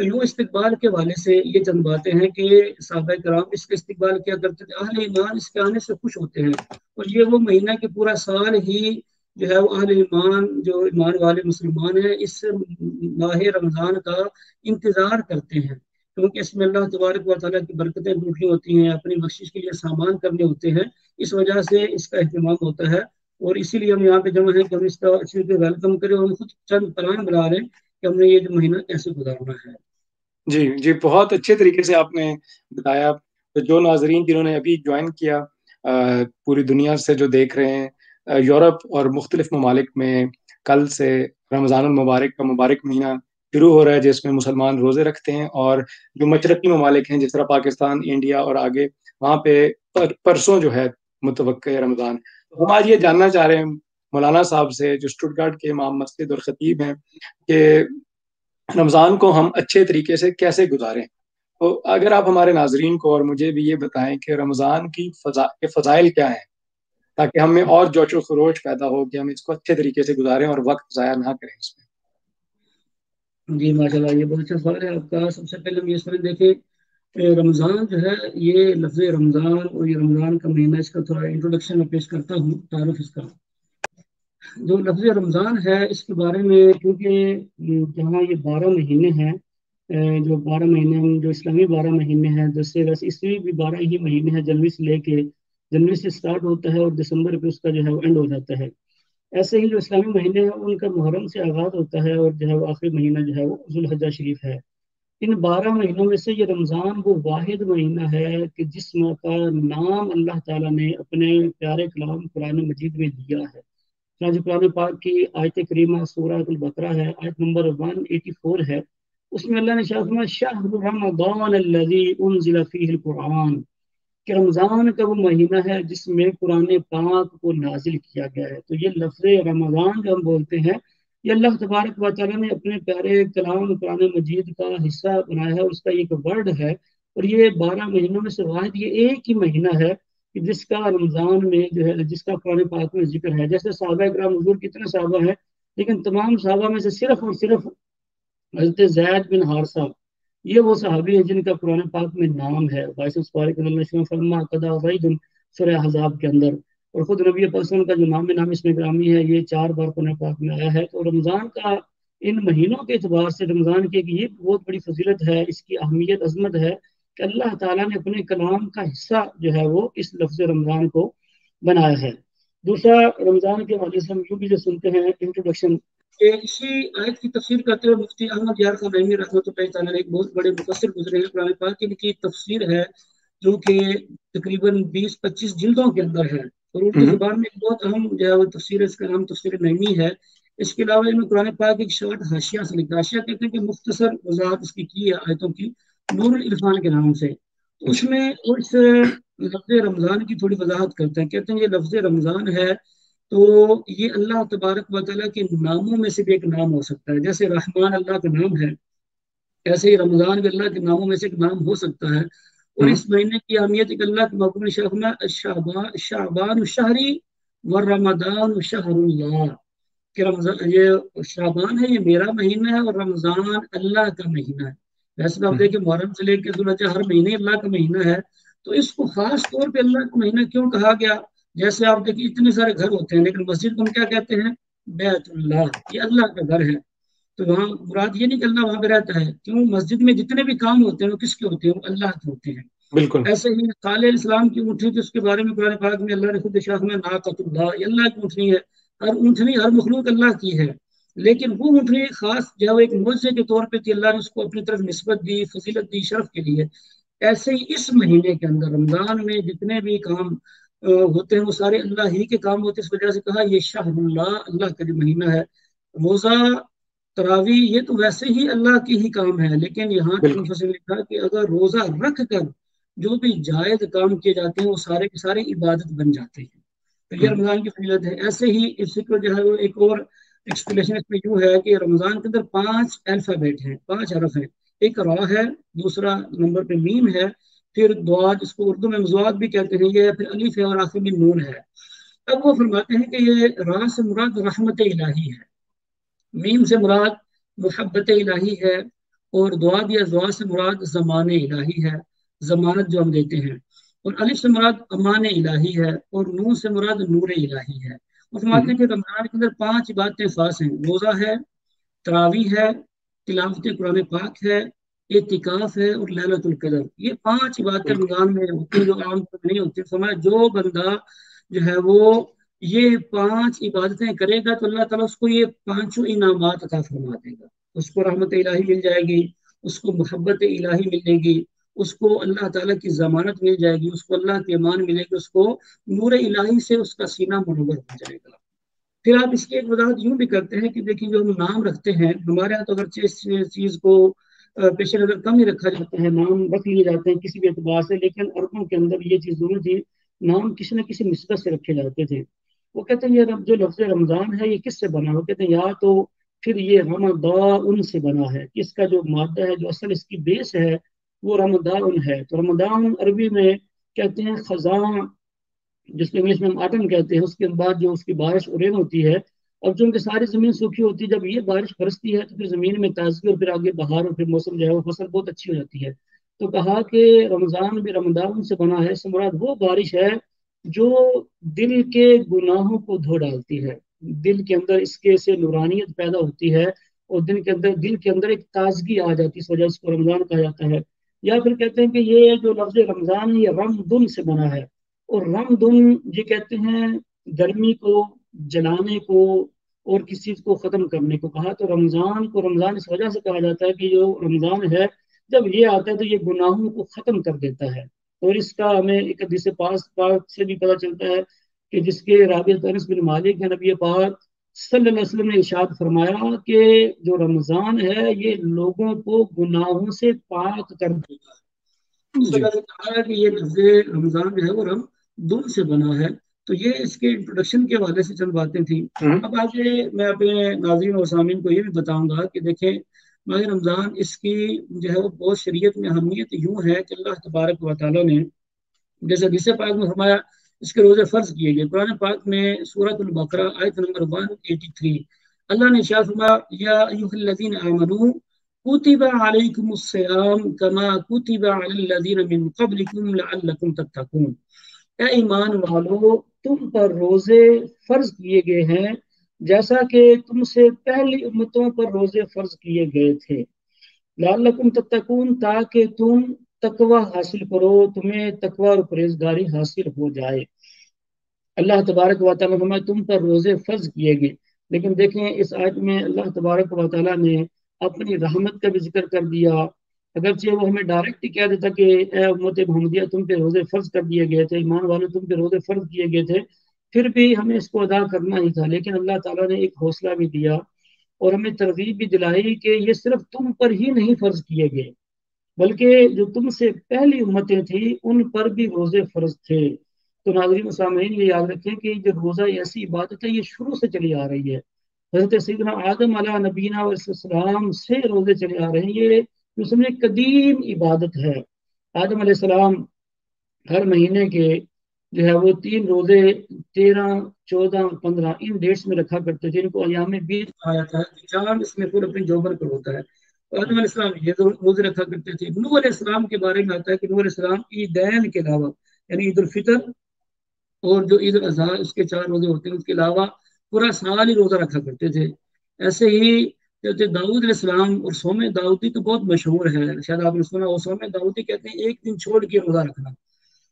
تو یوں استقبال کے حوالے سے یہ چند باتیں ہیں کہ صحابہ کرام اس کا استقبال کیا کرتے تھے، اہل ایمان اس کے آنے سے خوش ہوتے ہیں، اور یہ وہ مہینہ کہ پورا سال ہی جو ہے وہ اہل ایمان جو ایمان والے مسلمان ہیں اس ماہ رمضان کا انتظار کرتے ہیں، کیونکہ اس میں اللہ تبارک و تعالیٰ کی برکتیں ڈھونڈنی ہوتی ہیں، اپنی بخشش کے لیے سامان کرنے ہوتے ہیں، اس وجہ سے اس کا اہتمام ہوتا ہے، اور اسی لیے ہم یہاں پہ جمع ہیں کہ ہم اس کا اچھے سے ویلکم کریں، اور ہم خود چند پلان بنا رہے ہیں کہ ہم نے یہ جو مہینہ کیسے گزارنا ہے۔ جی جی، بہت اچھے طریقے سے آپ نے بتایا۔ تو جو ناظرین جنہوں نے ابھی جوائن کیا پوری دنیا سے جو دیکھ رہے ہیں، یورپ اور مختلف ممالک میں کل سے رمضان المبارک کا مبارک مہینہ شروع ہو رہا ہے، جس میں مسلمان روزے رکھتے ہیں، اور جو مشرقی ممالک ہیں جس طرح پاکستان، انڈیا اور آگے، وہاں پہ پرسوں جو ہے متوقع رمضان۔ ہم آج یہ جاننا چاہ رہے ہیں مولانا صاحب سے، جو اسٹٹگارٹ کے امام مسجد اور خطیب ہیں، کہ رمضان کو ہم اچھے طریقے سے کیسے گزاریں۔ تو اگر آپ ہمارے ناظرین کو اور مجھے بھی یہ بتائیں کہ رمضان کی کے فضائل کیا ہیں، تاکہ ہم میں اور جوش و خروش پیدا ہو کہ ہم اس کو اچھے طریقے سے گزاریں اور وقت ضائع نہ کریں اس میں۔ جی ماشاء اللہ، یہ بہت اچھا سوال ہے آپ کا۔ سب سے پہلے ہم یہ سمجھ دیکھیں، رمضان جو ہے، یہ لفظ رمضان اور یہ رمضان کا مہینہ، اس کا تھوڑا انٹروڈکشن میں پیش کرتا ہوں، تعارف اس کا۔ جو لفظ رمضان ہے اس کے بارے میں، کیونکہ جہاں یہ 12 مہینے ہیں، جو 12 مہینے جو اسلامی 12 مہینے ہیں، جس سے ویسے عیسوی بھی 12 ہی مہینے ہیں، جنوری سے لے کے، جنوری سے اسٹارٹ ہوتا ہے اور دسمبر پہ اس کا جو ہے وہ اینڈ ہو جاتا ہے۔ ایسے ہی جو اسلامی مہینے ہیں ان کا محرم سے آغاز ہوتا ہے، اور جو ہے وہ آخری مہینہ جو ہے وہ ذوالحجہ شریف ہے۔ ان 12 مہینوں میں سے یہ رمضان وہ واحد مہینہ ہے کہ جس کا نام اللہ تعالیٰ نے اپنے پیارے کلام قرآن مجید میں دیا ہے۔ چنانچہ قرآن پاک کی آیت کریمہ سورہ البقرہ ہے، آیت نمبر 184 ہے، اس میں اللہ نے فرمایا شہر رمضان الذی انزل فیہ القرآن، کہ رمضان کا وہ مہینہ ہے جس میں قرآن پاک کو نازل کیا گیا ہے۔ تو یہ لفظ رمضان جو ہم بولتے ہیں، یہ اللہ تبارک و تعالیٰ نے اپنے پیارے کلام قرآن مجید کا حصہ بنایا ہے، اس کا ایک ورڈ ہے، اور یہ 12 مہینوں میں سے واحد یہ ایک ہی مہینہ ہے کہ جس کا رمضان میں جو ہے، جس کا قرآن پاک میں ذکر ہے۔ جیسے صحابہ کرام، حضور کتنے صحابہ ہیں، لیکن تمام صحابہ میں سے صرف اور صرف حضرت زید بن حارثہ، یہ وہ صحابی ہیں جن کا قرآن پاک میں نام ہے۔ سورہ احزاب کے اندر، اور خود نبی پاک صلی اللہ علیہ وسلم کا جو نام اس میں گرامی ہے، یہ 4 بار قرآن پاک میں آیا ہے۔ تو رمضان کا ان مہینوں کے اعتبار سے رمضان کی یہ بہت بڑی فضیلت ہے، اس کی اہمیت عظمت ہے کہ اللہ تعالیٰ نے اپنے کلام کا حصہ جو ہے وہ اس لفظ رمضان کو بنایا ہے۔ دوسرا، رمضان کے حوالے سے ہم یوں بھی جو سنتے ہیں انٹروڈکشن، کہ اسی آیت کی تفسیر کرتے ہوئے مفتی احمد یار خان نعیمی رحمۃ اللہ تعالیٰ ایک بہت بڑے مفسر گزرے ہیں قرآن پاک کی، ان کی تفسیر ہے جو کہ تقریباً 20-25 جلدوں کے اندر ہے، اور اردو زبان میں ایک بہت اہم جو ہے وہ تفسیر ہے، اس کا نام تفسیر نعیمی ہے۔ اس کے علاوہ انہوں نے قرآن پاک ایک شارٹ حاشیہ سے لکھا، حاشیہ کہتے ہیں کہ مختصر وضاحت اس کی ہے آیتوں کی، نور العرفان کے نام سے۔ تو اس میں اس لفظ رمضان کی تھوڑی وضاحت کرتے ہیں، کہتے ہیں یہ لفظ رمضان ہے تو یہ اللہ تبارک و تعالیٰ کے ناموں میں سے بھی ایک نام ہو سکتا ہے، جیسے رحمان اللہ کا نام ہے، ایسے ہی رمضان بھی اللہ کے ناموں میں سے ایک نام ہو سکتا ہے۔ اور اس مہینے کی اہمیت ایک اللہ کے محبوب نے شعبان شہری و رمضان شہر اللہ، کہ رمضان یہ شعبان ہے، یہ میرا مہینہ ہے، اور رمضان اللہ کا مہینہ ہے۔ ویسے آپ دیکھیں محرم سے لے کے ذوالحجہ ہر مہینے اللہ کا مہینہ ہے، تو اس کو خاص طور پہ اللہ کا مہینہ کیوں کہا گیا؟ جیسے آپ دیکھیں اتنے سارے گھر ہوتے ہیں، لیکن مسجد کو ہم کیا کہتے ہیں؟ بیت اللہ، یہ اللہ کا گھر ہے۔ تو وہاں مراد یہ نہیں کہ اللہ وہاں پہ رہتا ہے، کیوں؟ مسجد میں جتنے بھی کام ہوتے ہیں وہ کس کے ہوتے ہیں؟ وہ اللہ کے ہوتے ہیں۔ بالکل ایسے ہی صالح علیہ السلام کی اونٹنی، اس کے بارے میں قرآن پاک میں اللہ نے خود ارشاد میں ناقۃ اللہ، یہ اللہ کی اونٹنی ہے۔ ہر اونٹنی، ہر مخلوق اللہ کی ہے، لیکن وہ اونٹنی خاص جو ایک معجزے کے طور پہ تھی، اللہ نے اس کو اپنی طرف نسبت دی، فضیلت دی، شرف کے لیے۔ ایسے ہی اس مہینے کے اندر رمضان میں جتنے بھی کام ہوتے ہیں وہ سارے اللہ ہی کے کام ہوتے ہیں، اس وجہ سے کہا یہ شہر اللہ، اللہ کا جو مہینہ ہے۔ روزہ، تراوی، یہ تو ویسے ہی اللہ کی ہی کام ہے، لیکن یہاں کے مفسر نے لکھا کہ اگر روزہ رکھ کر جو بھی جائز کام کیے جاتے ہیں وہ سارے کے سارے عبادت بن جاتے ہیں۔ تو یہ رمضان کی فضیلت ہے۔ ایسے ہی اس کو جو ہے وہ ایک اور ایکسپلیشن اس میں یوں ہے کہ رمضان کے اندر 5 الفابیٹ ہیں، 5 حرف ہیں۔ ایک را ہے، دوسرا نمبر پہ میم ہے، پھر دواد، اس کو اردو میں مزواد بھی کہتے ہیں، یہ پھر الف ہے، اور آخر میں نون ہے۔ اب وہ فرماتے ہیں کہ یہ را سے مراد رحمت الہی ہے، میم سے مراد محبت الہی ہے، اور دعا دیا، دعا سے مراد زمان الہی ہے، ضمانت جو ہم دیتے ہیں، اور الف سے مراد امان الہی ہے، اور نور سے مراد نور الہی ہے۔ اور فرماتے ہیں کہ رمضان کے اندر 5 عبادتیں خاص ہیں، روزہ ہے، تراویح ہے، تلاوت قرآن پاک ہے، اعتکاف ہے، اور لیلۃ القدر۔ یہ 5 عبادتیں بالکل رمضان میں ہوتی ہیں جو عام طور نہیں ہوتی۔ فرمایا جو بندہ جو ہے وہ یہ 5 عبادتیں کرے گا تو اللہ تعالیٰ اس کو یہ 5 انعامات عطا فرما دے گا۔ اس کو رحمت الہی مل جائے گی، اس کو محبت الہی ملے گی، اس کو اللہ تعالیٰ کی ضمانت مل جائے گی، اس کو اللہ کی امان ملے گی، اس کو نور الہی سے اس کا سینہ منور ہو جائے گا۔ پھر آپ اس کی ایک وضاحت یوں بھی کرتے ہیں کہ دیکھیں جو ہم نام رکھتے ہیں، ہمارے یہاں تو اگرچہ اس چیز کو پیش نظر کم ہی رکھا جاتا ہے، نام رکھ لیے جاتے ہیں کسی بھی اعتبار سے، لیکن عربوں کے اندر یہ چیز ضرور تھی، نام کسی نہ کسی نسبت سے رکھے جاتے تھے۔ وہ کہتے ہیں یہ جو لفظ رمضان ہے یہ کس سے بنا؟ وہ کہتے ہیں یا تو پھر یہ رمضان سے بنا ہے، اس کا جو مادہ ہے، جو اصل اس کی بیس ہے وہ رمضان ہے۔ تو رمضان عربی میں کہتے ہیں خزاں، جس کو انگلش میں ہم آٹم کہتے ہیں، اس کے بعد جو اس کی بارش رین ہوتی ہے، اور چونکہ ساری زمین سوکھی ہوتی ہے، جب یہ بارش برستی ہے تو پھر زمین میں تازگی، اور پھر آگے بہار، اور پھر موسم جو ہے وہ فصل بہت اچھی ہو جاتی ہے۔ تو کہا کہ رمضان بھی رمضان سے بنا ہے، مراد وہ بارش ہے جو دل کے گناہوں کو دھو ڈالتی ہے، دل کے اندر اس کے سے نورانیت پیدا ہوتی ہے، اور دل کے اندر ایک تازگی آ جاتی ہے، اس وجہ اس کو رمضان کہا جاتا ہے۔ یا پھر کہتے ہیں کہ یہ جو لفظ رمضان ہے یہ رمضان سے بنا ہے، اور رمضان یہ کہتے ہیں گرمی کو، جلانے کو، اور کسی چیز کو ختم کرنے کو کہا۔ تو رمضان کو رمضان اس وجہ سے کہا جاتا ہے کہ جو رمضان ہے جب یہ آتا ہے تو یہ گناہوں کو ختم کر دیتا ہے۔ اور اس کا ہمیں ایک حدیث پاک سے بھی پتہ چلتا ہے کہ جس کے راوی انس بن مالک ہے، نبی پاک صلی اللہ علیہ وسلم نے ارشاد فرمایا کہ جو رمضان ہے یہ لوگوں کو گناہوں سے پاک کر دیتا ہے۔ اس جی وجہ سے کہا ہے کہ یہ لفظ رمضان جو ہے وہ رمضان سے بنا ہے۔ تو یہ اس کے انٹروڈکشن کے حوالے سے چند باتیں تھیں۔ اب آگے میں اپنے ناظرین اور سامعین کو یہ بھی بتاؤں گا کہ دیکھیں ماہ رمضان اس کی جو ہے وہ بہت شریعت میں اہمیت یوں ہے کہ اللہ تبارک و تعالیٰ نے جیسے حدیث پاک میں فرمایا اس کے روزے فرض کیے گئے۔ قرآن پاک میں سورۃ البقرہ آیت نمبر 183 اللہ نے ارشاد فرمایا یا ایھا الذین آمنوا کتب علیکم الصیام کما کتب علی الذین من قبلکم لعلکم تتقون، اے ایمان والو تم پر روزے فرض کیے گئے ہیں جیسا کہ تم سے پہلی امتوں پر روزے فرض کیے گئے تھے، لعلکم تتقون تاکہ تم تقوی حاصل کرو، تمہیں تقوی اور پرہیزگاری حاصل ہو جائے۔ اللہ تبارک و تعالیٰ نے تم پر روزے فرض کیے گئے، لیکن دیکھیں اس آیت میں اللہ تبارک و تعالیٰ نے اپنی رحمت کا بھی ذکر کر دیا، اگرچہ وہ ہمیں ڈائریکٹ کہہ دیتا کہ اے امت محمدیہ تم پہ روزے فرض کر دیے گئے تھے، ایمان والو تم پہ روزے فرض کیے گئے تھے، پھر بھی ہمیں اس کو ادا کرنا ہی تھا۔ لیکن اللہ تعالیٰ نے ایک حوصلہ بھی دیا اور ہمیں ترغیب بھی دلائی کہ یہ صرف تم پر ہی نہیں فرض کیے گئے، بلکہ جو تم سے پہلی امتیں تھیں ان پر بھی روزے فرض تھے۔ تو ناظرین و سامعین یہ یاد رکھیں کہ جو روزہ ایسی عبادت ہے یہ شروع سے چلی آ رہی ہے، حضرت سیدنا آدم علیہ نبینا علیہ السلام سے روزے چلے آ رہے ہیں، یہ سمجھے قدیم عبادت ہے۔ آدم علیہ السلام ہر مہینے کے جو ہے وہ 3 روزے 13، 14، 15 ان ڈیٹس میں رکھا کرتے تھے، ان کو ایام بیت کہا جاتا ہے، چاند اس میں پورے اپنی جوبر پر ہوتا ہے۔ آدم علیہ السلام یہ روزے رکھا کرتے تھے۔ نوح علیہ السلام کے بارے میں آتا ہے کہ نوح علیہ السلام عیدین کے علاوہ یعنی عید الفطر اور جو عید الاضحیٰ اس کے 4 روزے ہوتے ہیں، اس کے علاوہ پورا سال ہی روزہ رکھا کرتے تھے۔ ایسے ہی جیسے داؤد علیہ السلام اور صوم داؤدی تو بہت مشہور ہے، شاید آپ نے سنا وہ صوم داؤدی کہتے ہیں ایک دن چھوڑ کے روزہ رکھنا۔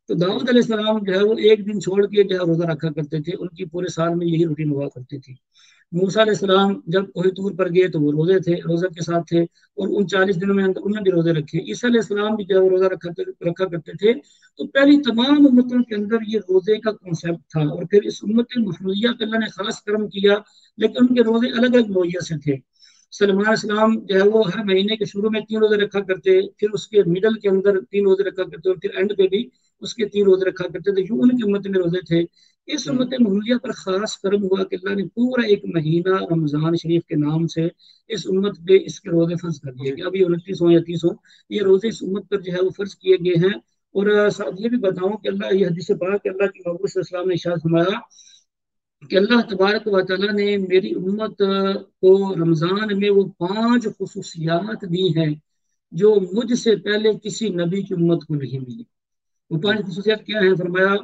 تو داؤد علیہ السلام جو ہے وہ ایک دن چھوڑ کے جو ہے روزہ رکھا کرتے تھے، ان کی پورے سال میں یہی روٹین ہوا کرتی تھی۔ موسیٰ علیہ السلام جب کوہ طور پر گئے تو وہ روزے کے ساتھ تھے، اور ان 40 دنوں میں انہوں نے بھی روزے رکھے۔ عیسیٰ علیہ السلام بھی جو ہے روزہ رکھا کرتے تھے۔ تو پہلی تمام امتوں کے اندر یہ روزے کا کنسیپٹ تھا، اور پھر اس امت محمدیہ کا اللہ نے خاص کرم کیا، لیکن ان کے روزے الگ الگ نوعیت سے تھے۔ سلمان علیہ السلام جو ہے وہ ہر مہینے کے شروع میں 3 روزے رکھا کرتے، پھر اس کے مڈل کے اندر 3 روزے رکھا کرتے، اور پھر اینڈ پہ بھی اس کے 3 روزے رکھا کرتے تھے۔ یوں ان کی امت میں روزے تھے۔ اس امت محمدیہ پر خاص کرم ہوا کہ اللہ نے پورا ایک مہینہ رمضان شریف کے نام سے اس امت پہ اس کے روزے فرض کر دیے گئے۔ ابھی 29 ہوں یا 30 ہوں، یہ روزے اس امت پر جو ہے وہ فرض کیے گئے ہیں۔ اور ساتھ یہ بھی بتاؤں کہ اللہ یہ حدیث پاک کہ اللہ کے محبوب صلی اللہ علیہ وسلم نے ارشاد فرمایا کہ اللہ تبارک و تعالیٰ نے میری امت کو رمضان میں وہ 5 خصوصیات دی ہیں جو مجھ سے پہلے کسی نبی کی امت کو نہیں ملی۔ وہ پانچ خصوصیات کیا ہیں؟ فرمایا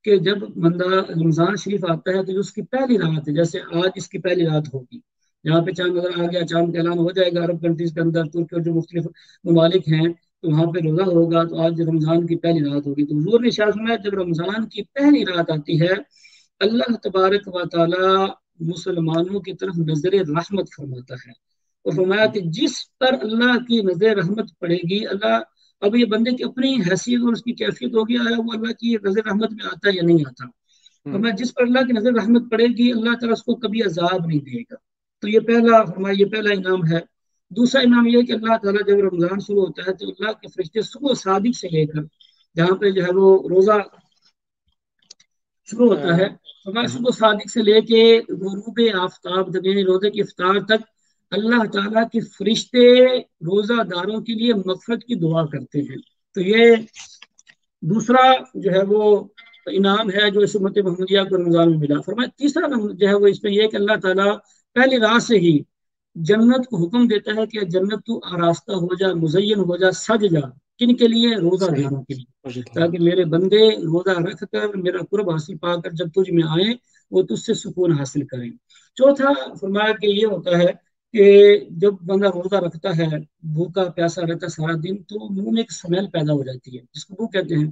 کہ جب بندہ رمضان شریف آتا ہے تو جو اس کی پہلی رات ہے، جیسے آج اس کی پہلی رات ہوگی، یہاں پہ چاند نظر آ گیا، چاند کا اعلان ہو جائے گا عرب کنٹریز کے اندر، ترکی اور جو مختلف ممالک ہیں، تو وہاں پہ روزہ ہوگا، تو آج رمضان کی پہلی رات ہوگی۔ تو حضور نے ارشاد فرمایا جب رمضان کی پہلی رات آتی ہے، اللہ تبارک و تعالی مسلمانوں کی طرف نظر رحمت فرماتا ہے، اور فرمایا کہ جس پر اللہ کی نظر رحمت پڑے گی، اللہ، اب یہ بندے کی اپنی حیثیت اور اس کی کیفیت ہوگی، آیا وہ اللہ کی نظر رحمت میں آتا ہے یا نہیں آتا۔ فرمایا جس پر اللہ کی نظر رحمت پڑے گی، اللہ تعالیٰ اس کو کبھی عذاب نہیں دے گا۔ تو یہ پہلا، فرمایا یہ پہلا انعام ہے۔ دوسرا انعام یہ ہے کہ اللہ تعالیٰ جب رمضان شروع ہوتا ہے تو اللہ کے فرشتے صبح صادق سے لے کر، جہاں پہ جو ہے وہ روزہ شروع ہوتا ہے، صبح صادق سے لے کے غروب آفتاب تک، یعنی روزے کی افطار تک، اللہ تعالیٰ کے فرشتے روزہ داروں کے لیے مغفرت کی دعا کرتے ہیں۔ تو یہ دوسرا جو ہے وہ انعام ہے جو اس امت محمدیہ کو رمضان میں ملا۔ فرمایا تیسرا جو ہے وہ اس میں یہ کہ اللہ تعالیٰ پہلی رات سے ہی جنت کو حکم دیتا ہے کہ جنت تو آراستہ ہو جا، مزین ہو جا، سج جا۔ کن کے لیے؟ روزہ داروں کے لیے، تاکہ میرے بندے روزہ رکھ کر میرا قرب حاصل پا کر جب تجھ میں آئیں وہ تجھ سے سکون حاصل کریں۔ چوتھا فرمایا کہ یہ ہوتا ہے کہ جب بندہ روزہ رکھتا ہے، بھوکا پیاسا رہتا ہے سارا دن، تو منہ میں ایک سمیل پیدا ہو جاتی ہے جس کو بھوک کہتے ہیں۔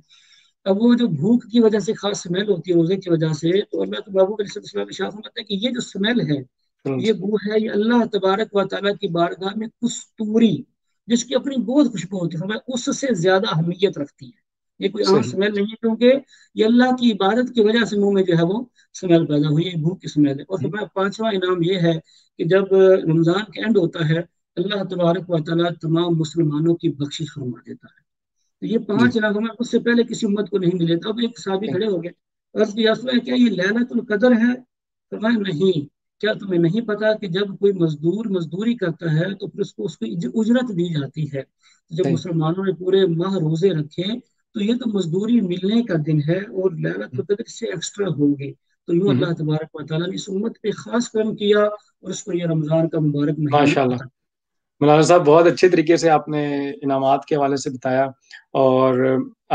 اب وہ جو بھوک کی وجہ سے خاص سمیل ہوتی ہے روزے کی وجہ سے، تو اللہ تبارک علیہ السلام ارشاد فرماتا ہے کہ یہ جو سمیل ہے، یہ بو ہے، یہ اللہ تبارک و تعالیٰ کی بارگاہ میں کستوری، جس کی اپنی بہت خوشبو ہوتی ہے، اس سے زیادہ اہمیت رکھتی ہے۔ یہ کوئی عام سمیل نہیں ہے، کیونکہ یہ اللہ کی عبادت کی وجہ سے منہ میں جو ہے وہ سمیل پیدا ہوئی، یہ بھوک کی سمیل ہے۔ اور پانچواں انعام یہ ہے کہ جب رمضان کا اینڈ ہوتا ہے، اللہ تبارک و تعالیٰ تمام مسلمانوں کی بخشش فرما دیتا ہے۔ تو یہ پانچ انعام اس سے پہلے کسی امت کو نہیں ملے۔ اب ایک صحابی کھڑے ہو گئے، عرض کیا کیا یہ لیلۃ القدر ہے؟ فرمایا نہیں۔ کیا تمہیں نہیں پتا کہ جب کوئی مزدور مزدوری کرتا ہے تو پھر اس کو اجرت دی جاتی ہے؟ جب مسلمانوں نے پورے ماہ روزے رکھے تو یہ تو مزدوری ملنے کا دن ہے، اور لیلۃ القدر سے ایکسٹرا ہوں گے۔ تو یوں اللہ تبارک و تعالیٰ نے اس امت پہ خاص کرم کیا اور اس کو یہ رمضان کا مبارک مہینہ ماشاء اللہ۔ مولانا صاحب بہت اچھے طریقے سے آپ نے انعامات کے حوالے سے بتایا، اور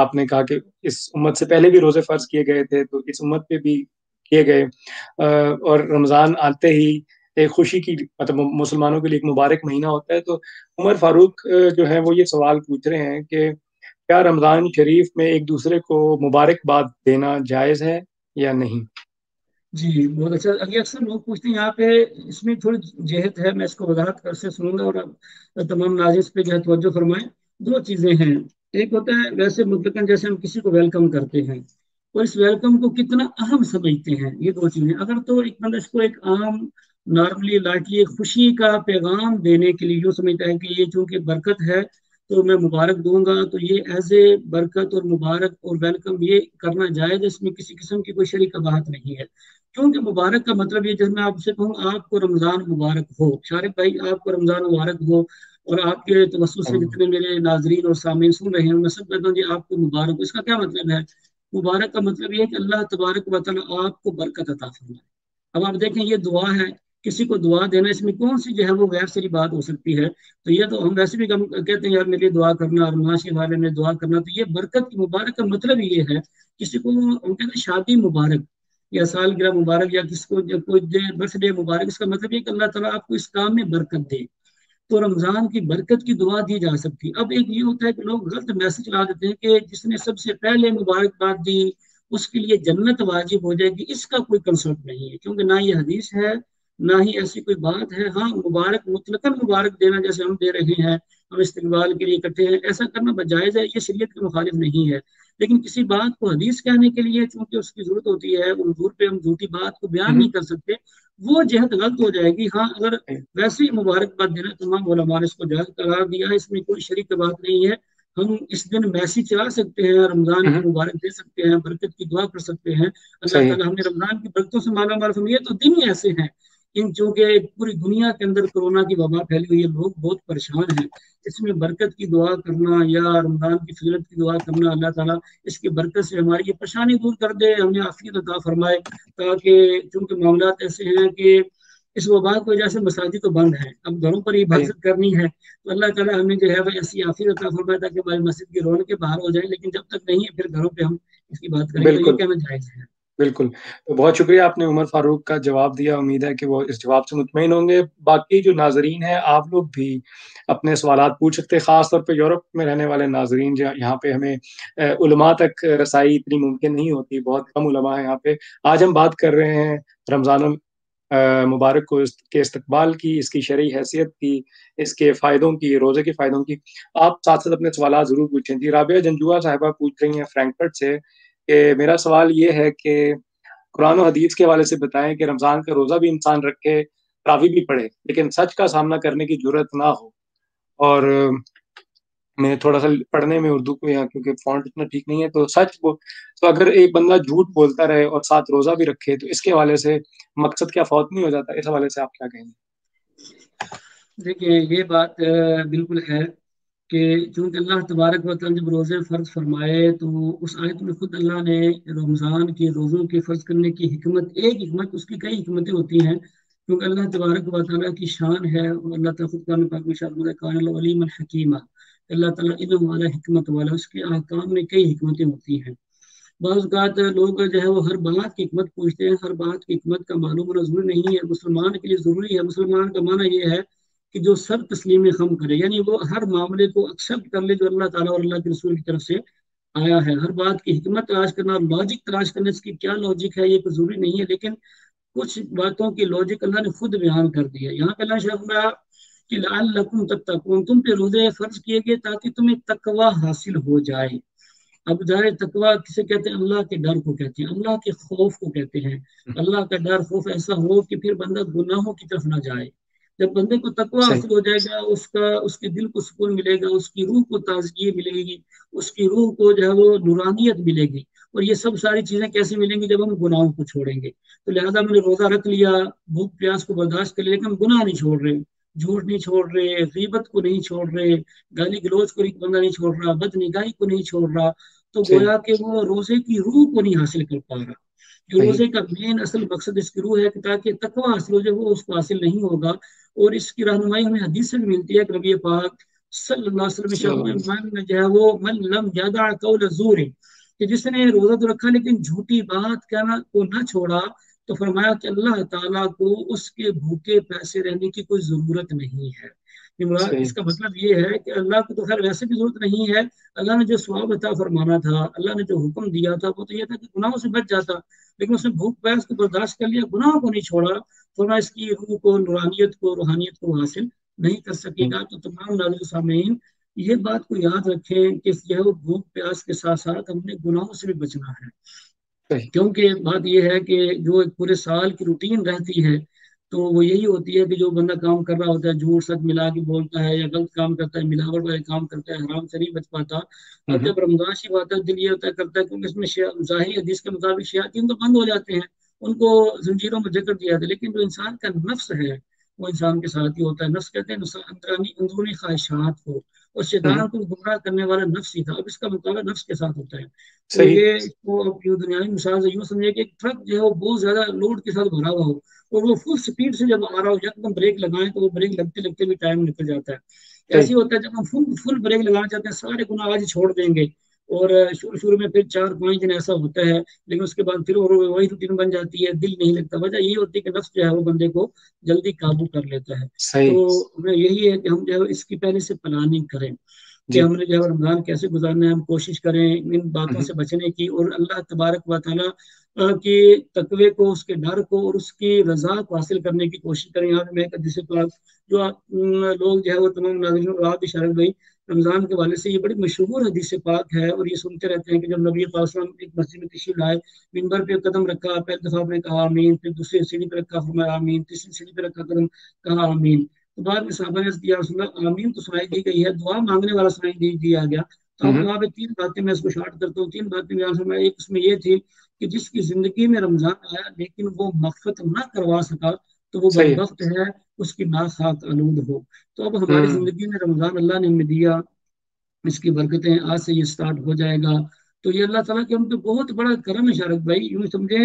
آپ نے کہا کہ اس امت سے پہلے بھی روزے فرض کیے گئے تھے تو اس امت پہ بھی کیے گئے، اور رمضان آتے ہی ایک خوشی کی، مطلب مسلمانوں کے لیے ایک مبارک مہینہ ہوتا ہے۔ تو عمر فاروق جو ہے وہ یہ سوال پوچھ رہے ہیں کہ کیا رمضان شریف میں ایک دوسرے کو مبارکباد دینا جائز ہے یا نہیں؟ جی بہت اچھا۔ اکثر لوگ پوچھتے ہیں، یہاں پہ اس میں تھوڑی جہت ہے، میں اس کو وضاحت کر سے سنوں گا اور تمام ناظرین پہ جو ہے توجہ فرمائیں۔ دو چیزیں ہیں، ایک ہوتا ہے ویسے مطلقاً جیسے ہم کسی کو ویلکم کرتے ہیں اور اس ویلکم کو کتنا اہم سمجھتے ہیں، یہ دو چیزیں۔ اگر تو ایک بندہ اس کو ایک عام نارملی لائٹلی خوشی کا پیغام دینے کے لیے یوں سمجھتا ہے کہ یہ چونکہ برکت ہے تو میں مبارک دوں گا، تو یہ ایز اے برکت اور مبارک اور ویلکم یہ کرنا جائز، اس میں کسی قسم کی کوئی شرعی قباحت نہیں ہے۔ کیونکہ مبارک کا مطلب یہ، جیسے میں آپ سے کہوں آپ کو رمضان مبارک ہو، شارق بھائی آپ کو رمضان مبارک ہو، اور آپ کے توسط سے جتنے میرے ناظرین اور سامعین سن رہے ہیں میں سب کہتا ہوں جی آپ کو مبارک ہو۔ اس کا کیا مطلب ہے؟ مبارک کا مطلب یہ ہے کہ اللہ تبارک و تعالیٰ آپ کو برکت عطا فرمائے۔ اب آپ دیکھیں یہ دعا ہے، کسی کو دعا دینا اس میں کون سی جو ہے وہ غیر سری بات ہو سکتی ہے؟ تو یہ تو ہم ویسے بھی کہتے ہیں یار میرے لیے دعا کرنا، اور رمضان کے بارے میں دعا کرنا، تو یہ برکت کی مبارک کا مطلب یہ ہے کسی کو ہم کہتے ہیں شادی مبارک یا سالگرہ مبارک یا کس کو کوئی برتھ ڈے مبارک، اس کا مطلب یہ کہ اللہ تعالیٰ آپ کو اس کام میں برکت دے۔ تو رمضان کی برکت کی دعا دی جا سکتی۔ اب ایک یہ ہوتا ہے کہ لوگ غلط میسج لا دیتے ہیں کہ جس نے سب سے پہلے مبارکباد دی اس کے لیے جنت واجب ہو جائے گی۔ اس کا کوئی کنسپٹ نہیں ہے، کیونکہ نہ یہ حدیث ہے نہ ہی ایسی کوئی بات ہے۔ ہاں مبارک مطلقاً مبارک دینا جیسے ہم دے رہے ہیں، ہم استقبال کے لیے اکٹھے ہیں، ایسا کرنا جائز ہے، یہ شریعت کے مخالف نہیں ہے۔ لیکن کسی بات کو حدیث کہنے کے لیے چونکہ اس کی ضرورت ہوتی ہے، حضور پہ ہم جھوٹی بات کو بیان نہیں کر سکتے، وہ جہت غلط ہو جائے گی۔ ہاں اگر ویسے ہی مبارکباد دینا تمام علماء نے اس کو جائز قرار دیا ہے، اس میں کوئی شریک بات نہیں ہے۔ ہم اس دن میسج چلا سکتے ہیں، رمضان کی مبارک دے سکتے ہیں، برکت کی دعا کر سکتے ہیں۔ اللہ تعالیٰ ہم نے رمضان کی برکتوں سے مالا مال فرمایا۔ تو دن ہی ایسے ہیں ان چونکہ پوری دنیا کے اندر کورونا کی وبا پھیلی ہوئی ہے، لوگ بہت پریشان ہیں، اس میں برکت کی دعا کرنا یا رمضان کی فضیلت کی دعا کرنا، اللہ تعالیٰ اس کی برکت سے ہماری یہ پریشانی دور کر دے، ہمیں عافیت عطا فرمائے، تاکہ چونکہ معاملات ایسے ہیں کہ اس وبا کی وجہ سے مساجد تو بند ہیں، اب گھروں پر ہی صحیح، حفاظت کرنی ہے، تو اللہ تعالیٰ ہمیں جو ہے وہ ایسی عافیت عطا فرمایا تاکہ ہماری مسجد کی رونقیں باہر ہو جائیں، لیکن جب تک نہیں ہے پھر گھروں پہ ہم اس کی بات کریں گے، تو یہ بالکل کہنا جائز ہے۔ بالکل۔ تو بہت شکریہ، آپ نے عمر فاروق کا جواب دیا، امید ہے کہ وہ اس جواب سے مطمئن ہوں گے۔ باقی جو ناظرین ہیں، آپ لوگ بھی اپنے سوالات پوچھ سکتے ہیں، خاص طور پہ یورپ میں رہنے والے ناظرین، یہاں پہ ہمیں علماء تک رسائی اتنی ممکن نہیں ہوتی، بہت کم علماء ہیں یہاں پہ۔ آج ہم بات کر رہے ہیں رمضان مبارک کو کے استقبال کی، اس کی شرعی حیثیت کی، اس کے فائدوں کی، روزے کے فائدوں کی۔ آپ ساتھ ساتھ اپنے سوالات ضرور پوچھیں۔ جی رابعہ جنجوا صاحبہ پوچھ رہی ہیں فرینکفرٹ سے کہ میرا سوال یہ ہے کہ قرآن و حدیث کے حوالے سے بتائیں کہ رمضان کا روزہ بھی انسان رکھے، تراویح بھی پڑھے، لیکن سچ کا سامنا کرنے کی جرت نہ ہو۔ اور میں تھوڑا سا پڑھنے میں اردو کو یہاں کیونکہ فونٹ اتنا ٹھیک نہیں ہے، تو تو اگر ایک بندہ جھوٹ بولتا رہے اور ساتھ روزہ بھی رکھے تو اس کے حوالے سے مقصد کیا فوت نہیں ہو جاتا؟ اس حوالے سے آپ کیا کہیں گے؟ دیکھیے یہ بات بالکل ہے کہ چونکہ اللہ تبارک و تعالیٰ جب روزے فرض فرمائے تو اس آیت میں خود اللہ نے رمضان کے روزوں کے فرض کرنے کی حکمت، ایک حکمت، اس کی کئی حکمتیں ہوتی ہیں، کیونکہ اللہ تبارک و تعالیٰ کی شان ہے، اور اللہ تعالیٰ خود قرآن پاک میں ارشاد فرماتا ہے کان اللہ علیما حکیما، اللہ تعالیٰ علم والا، حکمت والا، اس کے احکام میں کئی حکمتیں ہوتی ہیں۔ بعض اوقات لوگ جو ہے وہ ہر بات کی حکمت پوچھتے ہیں، ہر بات کی حکمت کا معلوم ہونا ضروری نہیں ہے، مسلمان کے لیے ضروری ہے۔ مسلمان کا معنی یہ ہے کہ جو سر تسلیم خم کرے، یعنی وہ ہر معاملے کو ایکسیپٹ کر لے جو اللہ تعالیٰ اور اللہ کے رسول کی طرف سے آیا ہے۔ ہر بات کی حکمت تلاش کرنا، لاجک تلاش کرنے، اس کی کیا لاجک ہے یہ تو ضروری نہیں ہے، لیکن کچھ باتوں کی لاجک اللہ نے خود بیان کر دی ہے۔ یہاں پہ اللہ شاہ کہ لعلکم تتقون، تم پہ روزے فرض کیے گئے تاکہ تمہیں تقوی حاصل ہو جائے۔ اب ظاہر تقوی کسے کہتے ہیں؟ اللہ کے ڈر کو کہتے ہیں، اللہ کے خوف کو کہتے ہیں۔ اللہ کا ڈر خوف ایسا ہو کہ پھر بندہ گناہوں کی طرف نہ جائے۔ جب بندے کو تقوی صحیح حاصل ہو جائے گا، اس کے دل کو سکون ملے گا، اس کی روح کو تازگی ملے گی، اس کی روح کو جو ہے وہ نورانیت ملے گی، اور یہ سب ساری چیزیں کیسے ملیں گی؟ جب ہم گناہوں کو چھوڑیں گے۔ تو لہٰذا ہم نے روزہ رکھ لیا، بھوک پیاس کو برداشت کر لیا، لیکن ہم گناہ نہیں چھوڑ رہے، جھوٹ نہیں چھوڑ رہے، غیبت کو نہیں چھوڑ رہے، گالی گلوچ کو بندہ نہیں چھوڑ رہا، بد نگاہی کو نہیں چھوڑ رہا، تو صحیح گویا کہ وہ روزے کی روح کو نہیں حاصل کر پا رہا۔ جو صحیح روزے کا مین اصل مقصد اس کی روح ہے کہ تاکہ تقوی حاصل ہو جائے، وہ اس کو حاصل نہیں ہوگا۔ اور اس کی رہنمائی ہمیں حدیث سے بھی ملتی ہے کہ نبی پاک صلی اللہ علیہ وسلم صلی اللہ علیہ وسلم۔ من جو ہے وہ من لم یدع قول الزور، کہ جس نے روزہ تو رکھا لیکن جھوٹی بات کہنا کو نہ چھوڑا، تو فرمایا کہ اللہ تعالیٰ کو اس کے بھوکے پیسے رہنے کی کوئی ضرورت نہیں ہے۔ صحیح اس کا مطلب یہ ہے کہ اللہ کو تو خیر ویسے بھی ضرورت نہیں ہے، اللہ نے جو ثواب عطا فرمانا تھا، اللہ نے جو حکم دیا تھا، وہ تو یہ تھا کہ گناہوں سے بچ جاتا، لیکن اس نے بھوک پیاس کو برداشت کر لیا، گناہوں کو نہیں چھوڑا، تو نہ اس کی روح کو، نورانیت کو، روحانیت کو حاصل نہیں کر سکے گا۔ تو تمام ناظرین سامعین یہ بات کو یاد رکھیں کہ جو ہے وہ بھوک پیاس کے ساتھ ساتھ ہم نے گناہوں سے بھی بچنا ہے، صحیح کیونکہ بات یہ ہے کہ جو ایک پورے سال کی روٹین رہتی ہے تو وہ یہی ہوتی ہے کہ جو بندہ کام کر رہا ہوتا ہے، جھوٹ سچ ملا کے بولتا ہے یا غلط کام کرتا ہے، ملاوٹ والے کام کرتا ہے، حرام سے نہیں بچ پاتا۔ اب جب رمضان شریف آتا ہے دل یہ ہوتا ہے کرتا ہے، کیونکہ اس میں ظاہری حدیث کے مطابق شیاطین تو بند ہو جاتے ہیں، ان کو زنجیروں میں جکڑ دیا جاتا ہے، لیکن جو انسان کا نفس ہے وہ انسان کے ساتھ ہی ہوتا ہے۔ نفس کہتے ہیں اندرونی خواہشات کو، اور شیطان کو گمراہ کرنے والا نفس ہی تھا، اب اس کا مقابلہ نفس کے ساتھ ہوتا ہے۔ تو صحیح یہ اس کو اب یوں دنیاوی مثال سے یوں سمجھے کہ ایک ٹرک جو ہے وہ بہت زیادہ لوڈ کے ساتھ بھرا ہوا ہو، اور وہ فل سپیڈ سے جب آ رہا ہو، جب ہم بریک لگائیں تو وہ بریک لگتے لگتے بھی ٹائم نکل جاتا ہے۔ ایسے صحیح ہی ہوتا ہے جب ہم فل بریک لگانا چاہتے ہیں، سارے گناہ آج چھوڑ دیں گے، اور شروع میں پھر 4-5 دن ایسا ہوتا ہے، لیکن اس کے بعد پھر وہی روٹین بن جاتی ہے، دل نہیں لگتا۔ وجہ یہی ہوتی ہے کہ نفس جو ہے وہ بندے کو جلدی قابو کر لیتا ہے۔ تو صحیح ہمیں یہی ہے کہ ہم جو ہے اس کی پہلے سے پلاننگ کریں کہ جی ہم نے جو ہے رمضان کیسے گزارنا ہے، ہم کوشش کریں ان باتوں ہوں، سے بچنے کی، اور اللہ تبارک و تعالیٰ کی تقوی کو، اس کے ڈر کو اور اس کی رضا کو حاصل کرنے کی کوشش کریں۔ یہاں پہ میں ایک حدیث پاک جو لوگ جو ہے وہ تمام ناظرین آپ اشارت بھائی رمضان کے والے سے یہ بڑی مشہور حدیث پاک ہے، اور یہ سنتے رہتے ہیں کہ جب نبی پاک صلی اللہ علیہ وسلم ایک مسجد میں تشریف لائے، منبر پہ قدم رکھا، پہلی دفعہ آپ نے کہا آمین، پھر دوسری سیڑھی پہ رکھا فرمایا آمین، تیسری سیڑھی پہ رکھا قدم کہا آمین۔ تو بعد میں صحابہ نے کیا رسول اللہ آمین تو سنائی دی گئی ہے، دعا مانگنے والا سنائی دیا گیا، تو اب ہوں، وہاں پہ 3 باتیں میں اس کو شارٹ کرتا ہوں، 3 باتیں بیان فرمایا۔ ایک اس میں یہ تھی کہ جس کی زندگی میں رمضان آیا لیکن وہ مغفرت نہ کروا سکا تو وہ صحیح بدبخت ہے، اس کی ناک خاک آلود ہو۔ تو اب ہماری ہوں زندگی میں رمضان اللہ نے ہمیں دیا، اس کی برکتیں آج سے یہ سٹارٹ ہو جائے گا، تو یہ اللہ تعالیٰ کے ہم پہ بہت بڑا کرم ہے شارک بھائی، یوں سمجھے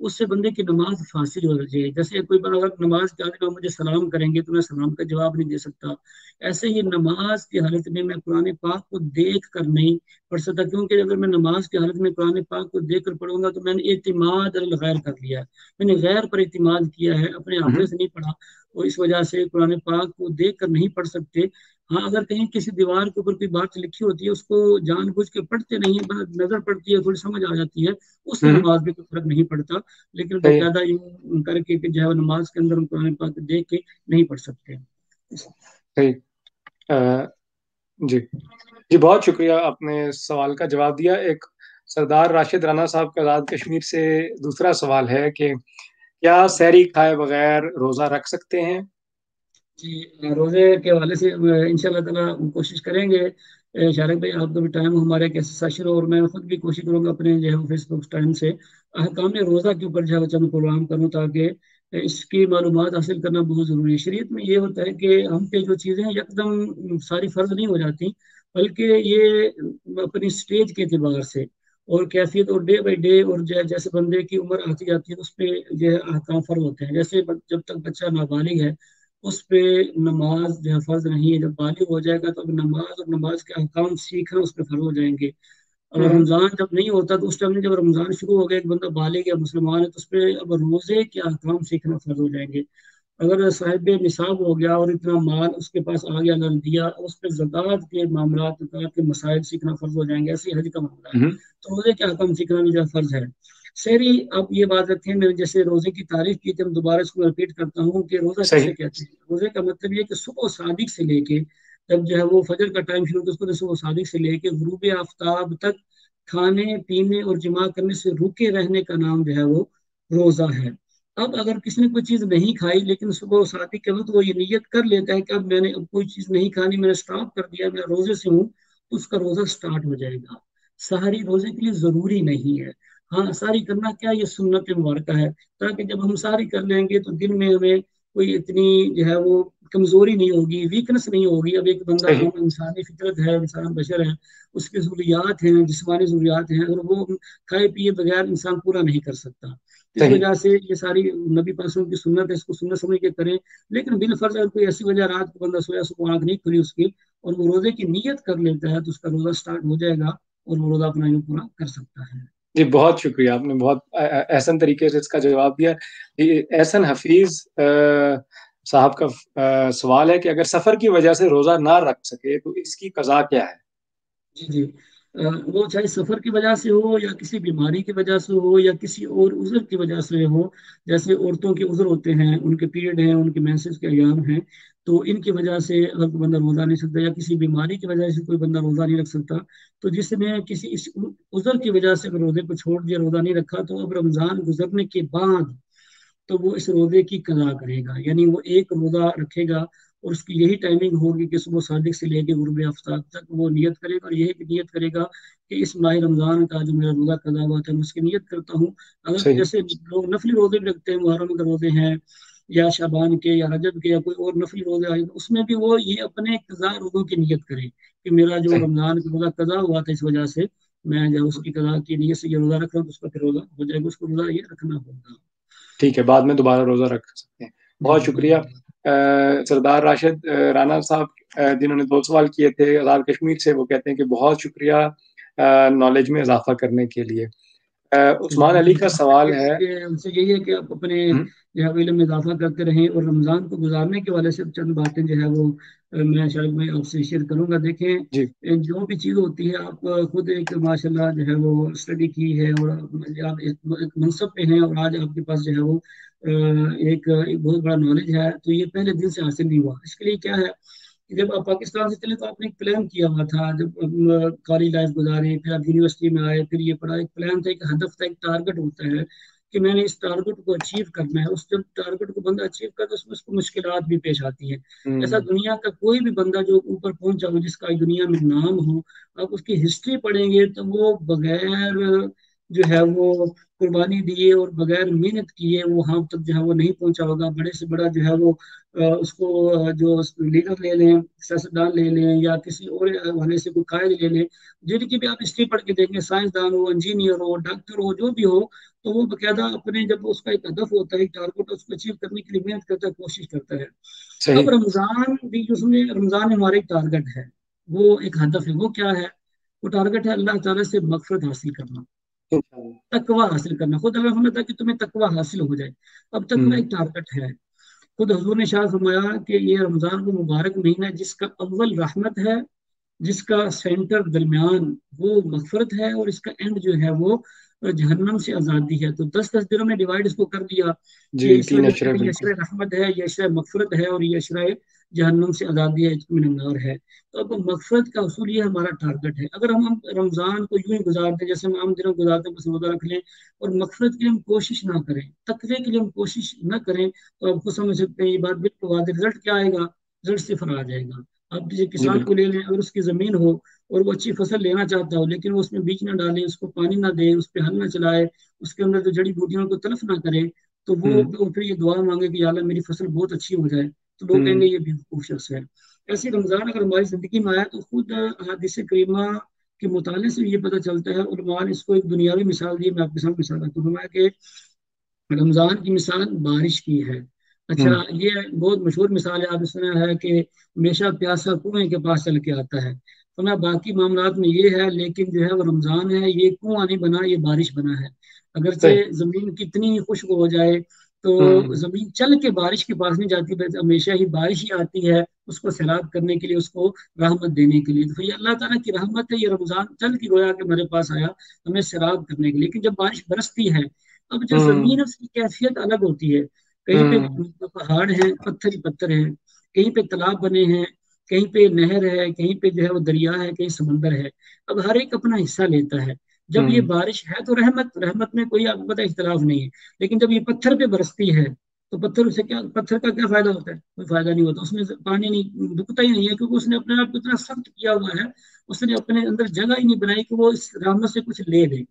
اس سے بندے کی نماز فاسد ہو جائے. جیسے کوئی بندہ اگر نماز کے آگے مجھے سلام کریں گے تو میں سلام کا جواب نہیں دے سکتا. ایسے ہی نماز کی حالت میں قرآن پاک کو دیکھ کر نہیں پڑھ سکتا, کیونکہ اگر میں نماز کی حالت میں قرآن پاک کو دیکھ کر پڑھوں گا تو میں نے اعتماد الغیر کر لیا ہے, میں نے غیر پر اعتماد کیا ہے, اپنے حافظ سے نہیں پڑھا, اور اس وجہ سے قرآن پاک کو دیکھ کر نہیں پڑھ سکتے. ہاں اگر کہیں کسی دیوار کے اوپر کوئی بات لکھی ہوتی ہے اس کو جان بوجھ کے پڑھتے نہیں ہیں, نظر پڑتی ہے, تھوڑی سمجھ آ جاتی ہے, اس سے نماز میں کوئی فرق نہیں پڑتا. لیکن صحیح باقاعدہ یوں کر کے کہ جو ہے نماز کے اندر ہم قرآن پاک دیکھ کے نہیں پڑھ سکتے. صحیح. جی جی بہت شکریہ, آپ نے سوال کا جواب دیا. ایک سردار راشد رانا صاحب کا آزاد کشمیر سے دوسرا سوال ہے کہ کیا سحری کھائے بغیر روزہ رکھ سکتے ہیں؟ جی روزے کے حوالے سے انشاءاللہ تعالیٰ کوشش کریں گے. شارق بھائی آپ کا بھی ٹائم ہمارے ایک ایسے سیشن, اور میں خود بھی کوشش کروں گا اپنے جو ہے فیس بک ٹائم سے احکام روزہ کے اوپر جو ہے چند پروگرام کروں, تاکہ اس کی معلومات حاصل کرنا بہت ضروری ہے. شریعت میں یہ ہوتا ہے کہ ہم پہ جو چیزیں یکدم ساری فرض نہیں ہو جاتی, بلکہ یہ اپنی سٹیج کے اعتبار سے اور کیفیت اور ڈے بائی ڈے, اور جیسے بندے کی عمر آتی جاتی ہے اس پہ جو ہے احکام فرض ہوتے ہیں. جیسے جب تک بچہ نابالغ ہے اس پہ نماز جو ہے فرض نہیں ہے, جب بالغ ہو جائے گا تو اب نماز اور نماز کے احکام سیکھنا اس پہ فرض ہو جائیں گے. اور رمضان جب نہیں ہوتا تو اس ٹائم جب رمضان شروع ہو گیا, ایک بندہ بالغ ہے مسلمان ہے, تو اس پہ اب روزے کے احکام سیکھنا فرض ہو جائیں گے. اگر صاحب نصاب ہو گیا اور اتنا مال اس کے پاس آ گیا اللہ نے دیا, اس پہ زکوٰۃ کے معاملات کے مسائل سیکھنا فرض ہو جائیں گے. ایسے حج کا معاملہ ہے تو روزے کے احکام سیکھنا بھی جو فرض ہے. سحری آپ یہ بات رکھیں, میں جیسے روزے کی تعریف کی تھی, میں دوبارہ اس کو رپیٹ کرتا ہوں کہ روزہ صحیح. کسے کہتے ہیں. روزے کا مطلب یہ کہ صبح صادق سے لے کے جب جو ہے وہ فجر کا ٹائم شروع ہوتا ہے, اس کو صبح صادق سے لے کے غروب آفتاب تک کھانے پینے اور جماع کرنے سے رکے رہنے کا نام جو ہے وہ روزہ ہے. اب اگر کسی نے کوئی چیز نہیں کھائی لیکن صبح صادق کے وقت وہ یہ نیت کر لیتا ہے کہ اب میں نے اب کوئی چیز نہیں کھانی, میں نے اسٹاپ کر دیا, میں روزے سے ہوں, تو اس کا روزہ سٹارٹ ہو جائے گا. سحری روزے کے لیے ضروری نہیں ہے. ہاں سحری کرنا کیا یہ سنت مبارکہ ہے, تاکہ جب ہم سحری کر لیں گے تو دن میں ہمیں کوئی اتنی جو ہے وہ کمزوری نہیں ہوگی, ویکنس نہیں ہوگی. اب ایک بندہ صحیح. عام انسانی فطرت ہے, انسان بشر ہے, اس کی ضروریات ہیں, جسمانی ضروریات ہیں, اگر وہ کھائے پیے بغیر انسان پورا نہیں کر سکتا. اس صحیح. وجہ سے یہ ساری نبی پاسوں کی سنت ہے, اس کو سنت سمجھ کے کریں. لیکن بالفرض اگر کوئی ایسی وجہ رات کو بندہ سویا, صبح آنکھ نہیں کھلی اس کی, اور وہ روزے کی نیت کر لیتا ہے, تو اس کا روزہ سٹارٹ ہو جائے گا اور وہ روزہ اپنا پورا کر سکتا ہے. جی بہت شکریہ, آپ نے بہت احسن طریقے سے اس کا جواب دیا. احسن حفیظ صاحب کا سوال ہے کہ اگر سفر کی وجہ سے روزہ نہ رکھ سکے تو اس کی قضا کیا ہے؟ جی جی وہ چاہے سفر کی وجہ سے ہو یا کسی بیماری کی وجہ سے ہو یا کسی اور عذر کی وجہ سے ہو. جیسے عورتوں کے عذر ہوتے ہیں, ان کے پیریڈ ہیں, ان کے مینسز کے ایام ہیں, تو ان کی وجہ سے اگر کوئی بندہ روزہ نہیں سکتا, یا کسی بیماری کی وجہ سے کوئی بندہ روزہ نہیں رکھ سکتا, تو جس نے کسی اس عذر کی وجہ سے اگر روزے کو چھوڑ دیا, روزہ نہیں رکھا, تو اب رمضان گزرنے کے بعد تو وہ اس روزے کی قضا کرے گا. یعنی وہ ایک روزہ رکھے گا, اور اس کی یہی ٹائمنگ ہوگی کہ صبح صادق سے لے کے غروب آفتاب تک وہ نیت کرے گا, اور یہی نیت کرے گا کہ اس ماہ رمضان کا جو میرا روزہ قضا ہوا تھا, میں اس کی نیت کرتا ہوں. اگر صحیح. جیسے لوگ نفلی روزے بھی رکھتے ہیں, محرم کے روزے ہیں یا شعبان کے یا رجب کے یا کوئی اور نفلی روزے آئے, اس میں بھی وہ یہ اپنے قضا روزوں کی نیت کرے کہ میرا جو صحیح. رمضان کا روزہ قضا ہوا تھا, اس وجہ سے میں جو اس کی قضا کی نیت سے یہ روزہ رکھ رہا ہوں, تو اس کا پھر روزہ ہو جائے گا, اس کو روزہ یہ رکھنا ہوگا. ٹھیک ہے, بعد میں دوبارہ روزہ رکھ سکتے ہیں. جی بہت شکریہ. سردار راشد رانا صاحب جنہوں نے 2 سوال کیے تھے آزاد کشمیر سے, وہ کہتے ہیں کہ بہت شکریہ نالج میں اضافہ کرنے کے لیے. عثمان علی کا سوال ہے, ان سے یہی ہے کہ آپ اپنے جو ہے علم میں اضافہ کرتے رہیں, اور رمضان کو گزارنے کے والے سے چند باتیں جو ہے وہ میں شاید میں آپ سے شیئر کروں گا. دیکھیں جی جو بھی چیز ہوتی ہے, آپ خود ایک ماشاء اللہ جو ہے وہ اسٹڈی کی ہے, اور آپ ایک منصب پہ ہیں, اور آج آپ کے پاس جو ہے وہ ایک بہت بڑا نالج ہے, تو یہ پہلے دن سے حاصل نہیں ہوا. اس کے لیے کیا ہے کہ جب آپ پاکستان سے چلے تو آپ نے ایک پلان کیا ہوا تھا, جب کالج لائف گزاری, پھر آپ یونیورسٹی میں آئے, پھر یہ پڑھا, ایک پلان تھا, ایک ہدف تھا, ایک ٹارگٹ ہوتا ہے کہ میں نے اس ٹارگٹ کو اچیو کرنا ہے. اس جب ٹارگٹ کو بندہ اچیو کرتا ہے, اس کو مشکلات بھی پیش آتی ہیں. ایسا دنیا کا کوئی بھی بندہ جو اوپر پہنچا ہو, جس کا دنیا میں نام ہو, آپ اس کی ہسٹری پڑھیں گے تو وہ بغیر جو ہے وہ قربانی دیے اور بغیر محنت کیے وہاں تک جو ہے وہ نہیں پہنچا ہوگا. بڑے سے بڑا جو ہے وہ اس کو جو لیڈر لے لیں، سیاستدان لے لیں، یا کسی اور حوالے سے کوئی قائد لے لیں، جن کی بھی آپ ہسٹری پڑھ کے دیکھیں، سائنسدان ہو، انجینئر ہو، ڈاکٹر ہو، جو بھی ہو، تو وہ باقاعدہ اپنے جب اس کا ایک ہدف ہوتا ہے، ایک ٹارگیٹ، اس کو اچیو کرنے کے لیے محنت کرتا ہے، کوشش کرتا ہے. اب صحیح. رمضان بھی جو اس میں رمضان ہمارا ایک ٹارگیٹ ہے، وہ ایک ہدف ہے. وہ کیا ہے؟ وہ ٹارگیٹ ہے اللہ تعالیٰ سے مغفرت حاصل کرنا، انشاءاللہ. تقوی حاصل کرنا. خود اللہ فرماتا ہے کہ تمہیں تقوی حاصل ہو جائے. اب تقوی ایک ٹارگٹ ہے. خود حضور نے شاہ فرمایا کہ یہ رمضان کو مبارک مہینہ ہے جس کا اول رحمت ہے، جس کا سینٹر درمیان وہ مغفرت ہے، اور اس کا اینڈ جو ہے وہ جہنم سے آزادی ہے. تو 10 دنوں میں ڈیوائڈ اس کو کر دیا جی کہ اس 3 وجہ سے اشرے یہ بالکل. اشرے رحمت ہے، یہ اشرے مغفرت ہے، اور یہ اشرے جہنم سے آزادی ہے، اطمینان النار ہے. تو اب مغفرت کا اصول یہ ہمارا ٹارگٹ ہے. اگر ہم رمضان کو یوں ہی گزار دیں جیسے ہم عام دنوں گزارتے ہیں، بس روزہ رکھ لیں اور مغفرت کے لیے ہم کوشش نہ کریں، تقوی کے لیے ہم کوشش نہ کریں، تو آپ کو سمجھ سکتے ہیں یہ بات بالکل واضح. رزلٹ کیا آئے گا؟ رزلٹ صفر آ جائے گا. آپ کسی جی کسان کو بالکل. لے لیں، اگر اس کی زمین ہو اور وہ اچھی فصل لینا چاہتا ہو، لیکن وہ اس میں بیج نہ ڈالے، اس کو پانی نہ دے، اس پہ ہل نہ چلائے، اس کے اندر جو جڑی بوٹیوں کو تلف نہ کرے، تو وہ پھر یہ دعا مانگے کہ یا اللہ میری فصل بہت اچھی ہو جائے، تو لوگ کہیں گے یہ بیوقوف شخص ہے. ایسے رمضان اگر ہماری زندگی میں آیا تو خود حدیث کریمہ کے مطالعے سے یہ پتہ چلتا ہے. علماء نے اس کو ایک دنیاوی مثال دی. میں آپ کے سامنے مثال رکھتا ہوں کہ رمضان کی مثال بارش کی ہے. اچھا، یہ بہت مشہور مثال ہے، آپ نے سنا ہے کہ ہمیشہ پیاسا کنویں کے پاس چل کے آتا ہے. تو میں باقی معاملات میں یہ ہے، لیکن جو ہے وہ رمضان ہے، یہ کنواں نہیں بنا، یہ بارش بنا ہے. صحیح. اگرچہ زمین کتنی خشک ہو جائے تو زمین چل کے بارش کے پاس نہیں جاتی، بس ہمیشہ ہی بارش ہی آتی ہے اس کو سیراب کرنے کے لیے، اس کو رحمت دینے کے لیے. تو یہ اللہ تعالیٰ کی رحمت ہے. یہ رمضان چل کے گویا کہ میرے پاس آیا ہمیں سیراب کرنے کے لیے. لیکن جب بارش برستی ہے، اب جو زمین ہے اس کی کیفیت الگ ہوتی ہے. کہیں پہ پہاڑ ہیں، پتھر ہی پتھر ہیں، کہیں پہ تالاب بنے ہیں، کہیں پہ نہر ہے، کہیں پہ جو ہے وہ دریا ہے، کہیں سمندر ہے. اب ہر ایک اپنا حصہ لیتا ہے. جب یہ بارش ہے تو رحمت میں کوئی آپ کو پتہ اختلاف نہیں ہے. لیکن جب یہ پتھر پہ برستی ہے تو پتھر کا کیا فائدہ ہوتا ہے؟ کوئی فائدہ نہیں ہوتا. اس میں پانی نہیں رکتا ہی نہیں ہے، کیونکہ اس نے اپنے آپ کو اتنا سخت کیا ہوا ہے، اس نے اپنے اندر جگہ ہی نہیں بنائی کہ وہ اس رحمت سے کچھ لے لے.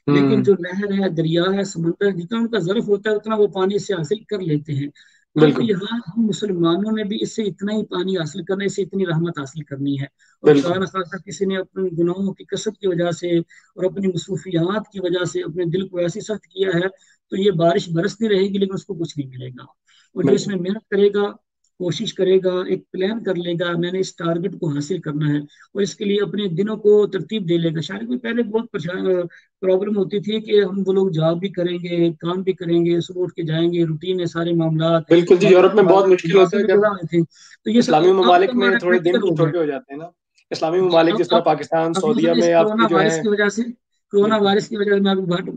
لیکن جو نہر ہے، دریا ہے، سمندر، جتنا ان کا ظرف ہوتا ہے اتنا وہ پانی سے حاصل کر لیتے ہیں. اب بالکل. یہاں ہم مسلمانوں نے بھی اس سے اتنا ہی پانی حاصل کرنا ہے، اس سے اتنی رحمت حاصل کرنی ہے. اور بالکل. خدا نخواستہ کسی نے اپنے گناہوں کی کثرت کی وجہ سے اور اپنی مصروفیات کی وجہ سے اپنے دل کو ایسی سخت کیا ہے تو یہ بارش برستی رہے گی لیکن اس کو کچھ نہیں ملے گا. اور جو اس بالکل. میں محنت کرے گا، کوشش کرے گا، ایک پلان کر لے گا میں نے اس ٹارگٹ کو حاصل کرنا ہے، اور اس کے لیے اپنے دنوں کو ترتیب دے لے گا. شاید کوئی پہلے بہت پرابلم ہوتی تھی کہ ہم وہ لوگ جاب بھی کریں گے، کام بھی کریں گے، صبح اٹھ کے جائیں گے، روٹین ہے، سارے معاملات، بالکل. جی باقی یورپ میں بہت مشکل ہوتا نمازیں ہے بھی جب قضا ہوئی تھی. تو یہ سب اسلامی اب تو ممالک میں ہمارا تھوڑے دن پریکٹیکل ہو گیا. چھوٹے ہو جاتے ہیں نا. اسلامی جی ممالک جس طرح اب پاکستان، اب سعودیہ مثلا اس میں آپ کرونا کے جو وائرس ہیں. کی وجہ سے کرونا بالکل. وائرس کی وجہ سے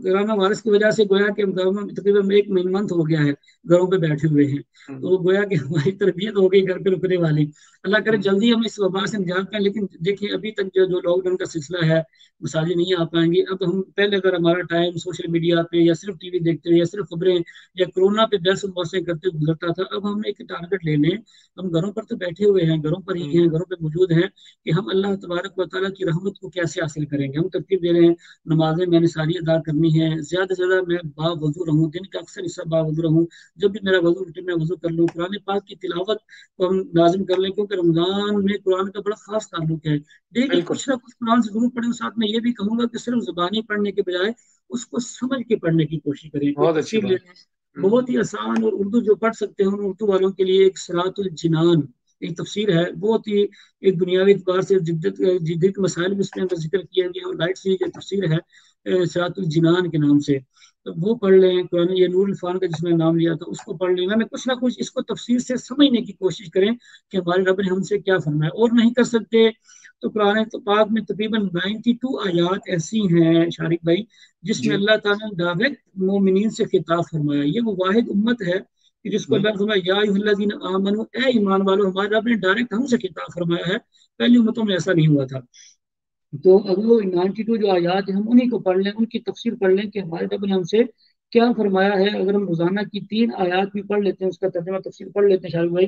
کرونا وائرس کی وجہ سے گویا کہ گورنمنٹ تقریباً ایک منتھ ہو گیا ہے گھروں پہ بیٹھے ہوئے ہیں. تو گویا کہ ہماری تربیت ہو گئی گھر پہ رکنے والی. اللہ کرے جلدی ہم اس وبا سے نجات پائیں. لیکن دیکھیں ابھی تک جو لاک ڈاؤن کا سلسلہ ہے، مساجد نہیں آ پائیں گے. اب ہم پہلے اگر ہمارا ٹائم سوشل میڈیا پہ یا صرف ٹی وی دیکھتے ہوئے یا صرف خبریں یا کورونا پہ بحث و مباحثے کرتے گزرتا تھا، اب ہم ایک ٹارگٹ لے لیں. ہم گھروں پر تو بیٹھے ہوئے ہیں، گھروں پر ہی ہیں، گھروں پہ موجود ہیں، کہ ہم اللہ تبارک و تعالیٰ کی رحمت کو کیسے حاصل کریں گے. ہم ترتیب دے رہے ہیں، نمازیں میں نے ساری ادا کرنی ہے، زیادہ سے زیادہ میں باوضو رہوں، دن کا اکثر حصہ باوضو رہوں، جب بھی میرا وضو ٹوٹے میں وضو کر لوں. قرآن پاک کی تلاوت کو ہم لازم کر لیں، کیونکہ رمضان میں قرآن کا بڑا خاص تعلق ہے. دیکھیے بالکل. کچھ نہ کچھ قرآن سے ضرور پڑھیں. ساتھ میں یہ بھی کہوں گا کہ صرف زبانی پڑھنے کے بجائے اس کو سمجھ کے پڑھنے کی کوشش کریں. کوئی بہت اچھی تفسیر لے بات. لیں، بہت ہی آسان، اور اردو جو پڑھ سکتے ہیں ان اردو والوں کے لیے ایک صراط الجنان ایک تفسیر ہے، بہت ہی ایک دنیاوی اعتبار سے جدت مسائل بھی اس میں ذکر کیا گیا، اور لائٹ سی یہ تفسیر ہے صراط الجنان کے نام سے. تو وہ پڑھ لیں. قرآن یہ نور الفان کا جس میں نام لیا تھا اس کو پڑھ لیں. میں کچھ نہ کچھ اس کو تفسیر سے سمجھنے کی کوشش کریں کہ ہمارے رب نے ہم سے کیا فرمایا. اور نہیں کر سکتے تو قرآن پاک میں تقریباً 92 آیات ایسی ہیں شارق بھائی جس میں جی. اللہ تعالیٰ نے ڈائریکٹ مومنین سے خطاب فرمایا. یہ وہ واحد امت ہے کہ جس کو اللہ نے فرمایا یا ایھا الذین آمنوا، اے ایمان والو. ہمارے رب نے ڈائریکٹ ہم سے خطاب فرمایا ہے، پہلی امتوں میں ایسا نہیں ہوا تھا. تو اب وہ 92 جو آیات ہیں ہم انہیں کو پڑھ لیں، ان کی تفسیر پڑھ لیں کہ ہمارے رب نے ہم سے کیا فرمایا ہے. اگر ہم روزانہ کی 3 آیات بھی پڑھ لیتے ہیں، اس کا ترجمہ تفسیر پڑھ لیتے ہیں شارق بھائی،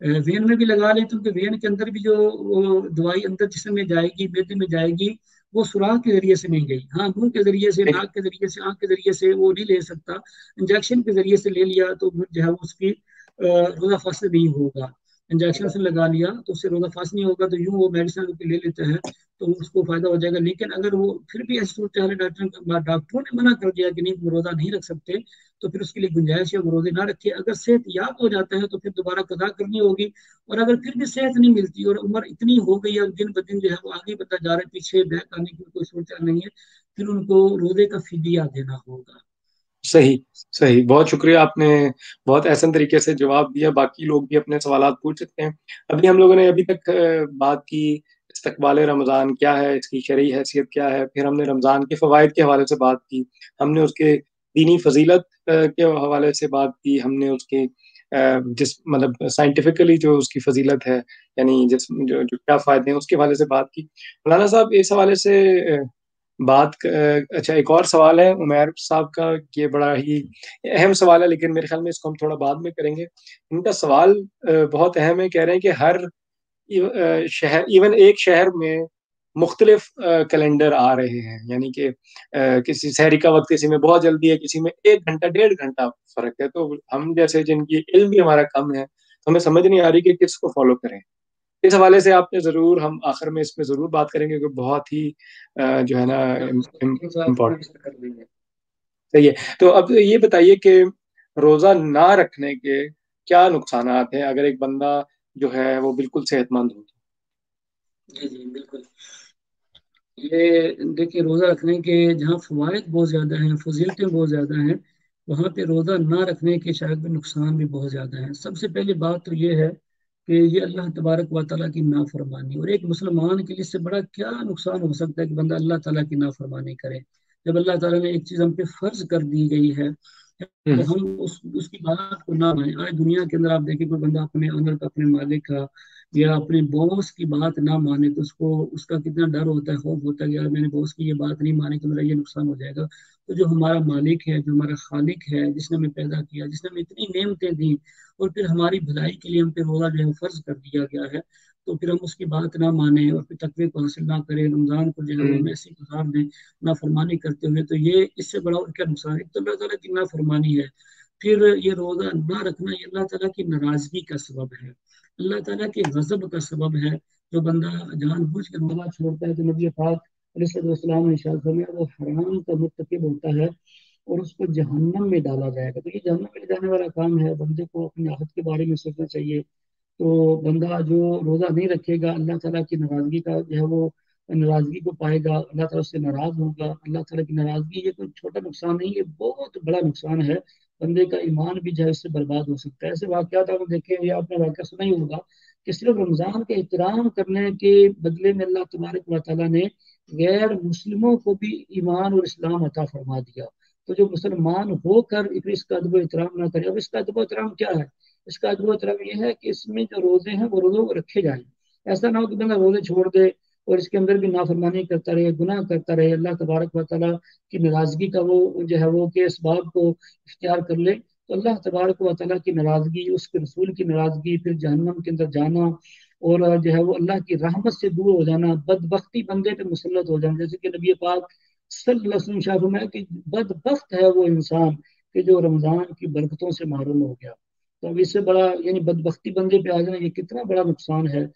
وین میں بھی لگا لیں تو وین کے اندر بھی جو دوائی اندر جسم میں جائے گی، معدے میں جائے گی، وہ سوراخ کے ذریعے سے نہیں گئی. ہاں منہ کے ذریعے سے، ناک کے ذریعے سے، آنکھ کے ذریعے سے وہ نہیں لے سکتا. انجیکشن کے ذریعے سے لے لیا تو جو ہے اس کی روزہ فاصل نہیں ہوگا. انجیکشن سے لگا لیا تو اس سے روزہ فاصل نہیں ہوگا، تو یوں وہ میڈیسن لے لیتا ہے تو اس کو فائدہ ہو جائے گا. لیکن اگر وہ پھر بھی ایسی صورت حال ڈاکٹروں نے منع کر دیا کہ نہیں وہ روزہ نہیں رکھ سکتے، تو پھر اس کے لیے گنجائش ہے وہ روزے نہ رکھے. اگر صحت یاب ہو جاتا ہے تو پھر دوبارہ قضا کرنی ہوگی. اور اگر پھر بھی صحت نہیں ملتی اور عمر اتنی ہو گئی ہے، دن بدن جو ہے وہ آگے بڑھتا جا رہا ہے، پیچھے بیک آنے کی کوئی صورت نہیں ہے، پھر ان کو روزے کا فدیہ دینا ہوگا. صحیح صحیح، بہت شکریہ، آپ نے بہت احسن طریقے سے جواب دیا. باقی لوگ بھی اپنے سوالات پوچھ سکتے ہیں. ابھی ہم لوگوں نے ابھی تک بات کی استقبال رمضان کیا ہے، اس کی شرعی حیثیت کیا ہے، پھر ہم نے رمضان کے فوائد کے حوالے سے بات کی، ہم نے اس کے دینی فضیلت کے حوالے سے بات کی، ہم نے اس کے جس مطلب سائنٹیفکلی جو اس کی فضیلت ہے، یعنی جس جو کیا فائدے ہیں اس کے حوالے سے بات کی. مولانا صاحب اس حوالے سے اچھا ایک اور سوال ہے عمیر صاحب کا، یہ بڑا ہی اہم سوال ہے، لیکن میرے خیال میں اس کو ہم تھوڑا بعد میں کریں گے. ان کا سوال بہت اہم ہے. کہہ رہے ہیں کہ ہر شہر، ایون ایک شہر میں مختلف کیلنڈر آ رہے ہیں، یعنی کہ کسی شہری کا وقت کسی میں بہت جلدی ہے، کسی میں 1 گھنٹہ 1.5 گھنٹہ فرق ہے. تو ہم جیسے جن کی علم بھی ہمارا کم ہے، تو ہمیں سمجھ نہیں آ رہی کہ کس کو فالو کریں. اس حوالے سے آپ نے ضرور، ہم آخر میں اس پہ ضرور بات کریں گے، کہ بہت ہی جو ہے نا امپورٹنٹ. صحیح ہے. تو اب یہ بتائیے کہ روزہ نہ رکھنے کے کیا نقصانات ہیں اگر ایک بندہ جو ہے وہ بالکل صحت مند ہو؟ جی جی بالکل. یہ دیکھیے روزہ رکھنے کے جہاں فوائد بہت زیادہ ہیں، فضیلتیں بہت زیادہ ہیں، وہاں پہ روزہ نہ رکھنے کے شاید بھی نقصان بھی بہت زیادہ ہیں. سب سے پہلی بات تو یہ ہے کہ یہ اللہ تبارک و تعالیٰ کی نافرمانی، اور ایک مسلمان کے لیے اس سے بڑا کیا نقصان ہو سکتا ہے کہ بندہ اللہ تعالیٰ کی نافرمانی کرے. جب اللہ تعالیٰ نے ایک چیز ہم پہ فرض کر دی گئی ہے تو ہم اس کی بات کو نہ مانیں. آج دنیا کے اندر آپ دیکھیں کوئی بندہ اپنے اندر کا، اپنے مالک کا یا اپنے باس کی بات نہ مانے تو اس کا کتنا ڈر ہوتا ہے، خوف ہوتا ہے کہ یار میں نے باس کی یہ بات نہیں مانی تو میرا یہ نقصان ہو جائے گا. تو جو ہمارا مالک ہے، جو ہمارا خالق ہے، جس نے ہمیں پیدا کیا، جس نے ہمیں اتنی نعمتیں دی، اور پھر ہماری بھلائی کے لیے ہم پہ روزہ جو ہے فرض کر دیا گیا ہے، تو پھر ہم اس کی بات نہ مانیں اور پھر تقوی کو حاصل نہ کریں، رمضان کو جو ہے وہ ایسے گزار دیں نافرمانی کرتے ہوئے، تو یہ اس سے بڑا اور کیا نقصان ہے. ایک تو اللہ تعالیٰ کی نافرمانی ہے، پھر یہ روزہ نہ رکھنا یہ اللہ تعالیٰ کی ناراضگی کا سبب ہے، اللہ تعالیٰ کے غضب کا سبب ہے. جو بندہ جان بوجھ کے روزہ چھوڑتا ہے تو نبی پاک علیہ السلام نے ارشاد فرمایا وہ حرام کا مرتکب ہوتا ہے اور اس کو جہنم میں ڈالا جائے گا. تو یہ جہنم میں جانے والا کام ہے. بندے کو اپنے آخرت کے بارے میں سوچنا چاہیے. تو بندہ جو روزہ نہیں رکھے گا اللہ تعالیٰ کی ناراضگی کا جو ہے وہ ناراضگی کو پائے گا، اللہ تعالیٰ سے ناراض ہوگا. اللہ تعالیٰ کی ناراضگی یہ کوئی چھوٹا نقصان نہیں، یہ بہت بڑا نقصان ہے. بندے کا ایمان بھی جو ہے اس سے برباد ہو سکتا ہے. ایسے واقعات آپ دیکھیں، یا آپ نے واقعہ سنا ہی ہوگا کہ صرف رمضان کا احترام کرنے کے بدلے میں اللہ تبارک و تعالیٰ نے غیر مسلموں کو بھی ایمان اور اسلام عطا فرما دیا. تو جو مسلمان ہو کر اس کا ادب و احترام نہ کرے. اب اس کا ادب و احترام کیا ہے؟ اس کا ادب و احترام یہ ہے کہ اس میں جو روزے ہیں وہ روزوں کو رکھے جائیں. ایسا نہ ہو کہ بندہ روزے چھوڑ دے اور اس کے اندر بھی نافرمانی کرتا رہے، گناہ کرتا رہے، اللہ تبارک و تعالیٰ کی ناراضگی کا وہ جو ہے وہ کہ اسباب کو اختیار کر لے. تو اللہ تبارک و تعالیٰ کی ناراضگی، اس کے رسول کی ناراضگی، پھر جہنم کے اندر جانا اور جو ہے وہ اللہ کی رحمت سے دور ہو جانا، بدبختی بندے پہ مسلط ہو جانا. جیسے کہ نبی پاک صلی اللہ علیہ وسلم شاہ فرمایا کہ بدبخت ہے وہ انسان کہ جو رمضان کی برکتوں سے محروم ہو گیا. تو اب اس سے بڑا یعنی بدبختی بندے پہ آ جانا یہ کتنا بڑا نقصان ہے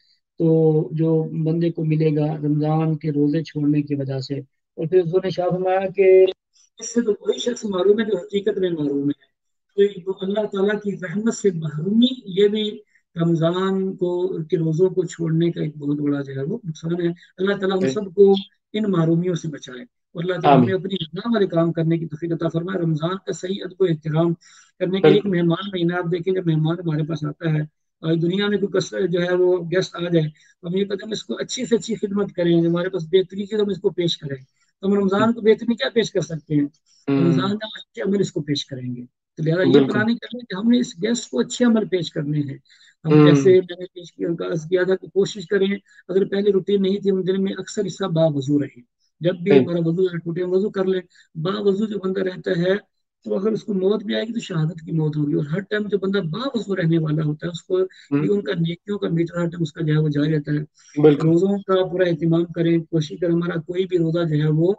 تو جو بندے کو ملے گا رمضان کے روزے چھوڑنے کی وجہ سے. اور پھر انہوں نے شاہ فرمایا کہ اس سے تو کوئی شخص معروم ہے جو حقیقت میں معروم ہے. تو اللہ تعالیٰ کی رحمت سے محرومی یہ بھی رمضان کو کے روزوں کو چھوڑنے کا ایک بہت بڑا جو ہے وہ نقصان ہے. اللہ تعالیٰ ہم سب کو ان محرومیوں سے بچائے اور اللہ تعالیٰ ہمیں اپنی رضا والے کام کرنے کی توفیق عطا فرمائے. رمضان کا صحیح ادب و احترام کرنے کے ایک مہمان مہینہ آپ دیکھیں جب مہمان ہمارے پاس آتا ہے اور دنیا میں کوئی جو ہے وہ گیسٹ آ جائے ہم یہ کہتے ہیں ہم اس کو اچھی سے اچھی خدمت کریں، ہمارے پاس بہترین چیز ہم اس کو پیش کریں. تو ہم رمضان کو بہترین کیا پیش کر سکتے ہیں؟ رمضان میں ہم اچھے عمل اس کو پیش کریں گے. تو لہٰذا یہ پلاننگ کریں کہ ہم نے اس گیسٹ کو اچھے عمل پیش کرنے ہیں. ہم جیسے میں نے پیش کیا تھا کہ کوشش کریں اگر پہلے روٹین نہیں تھی ہم دن میں اکثر حصہ با وضو رہیں. جب بھی ہمارا وضو ٹوٹے وضو کر لیں. با وضو جو بندہ رہتا ہے تو اگر اس کو موت بھی آئے گی تو شہادت کی موت ہوگی. اور ہر ٹائم جو بندہ باوضو رہنے والا ہوتا ہے اس کو ہوں، بھی ان کا نیکیوں کا میٹر ہر ٹائم اس کا جو ہے وہ جاری رہتا ہے. بالکل. روزوں کا پورا اہتمام کریں, کوشش کریں ہمارا کوئی بھی روزہ جو ہے وہ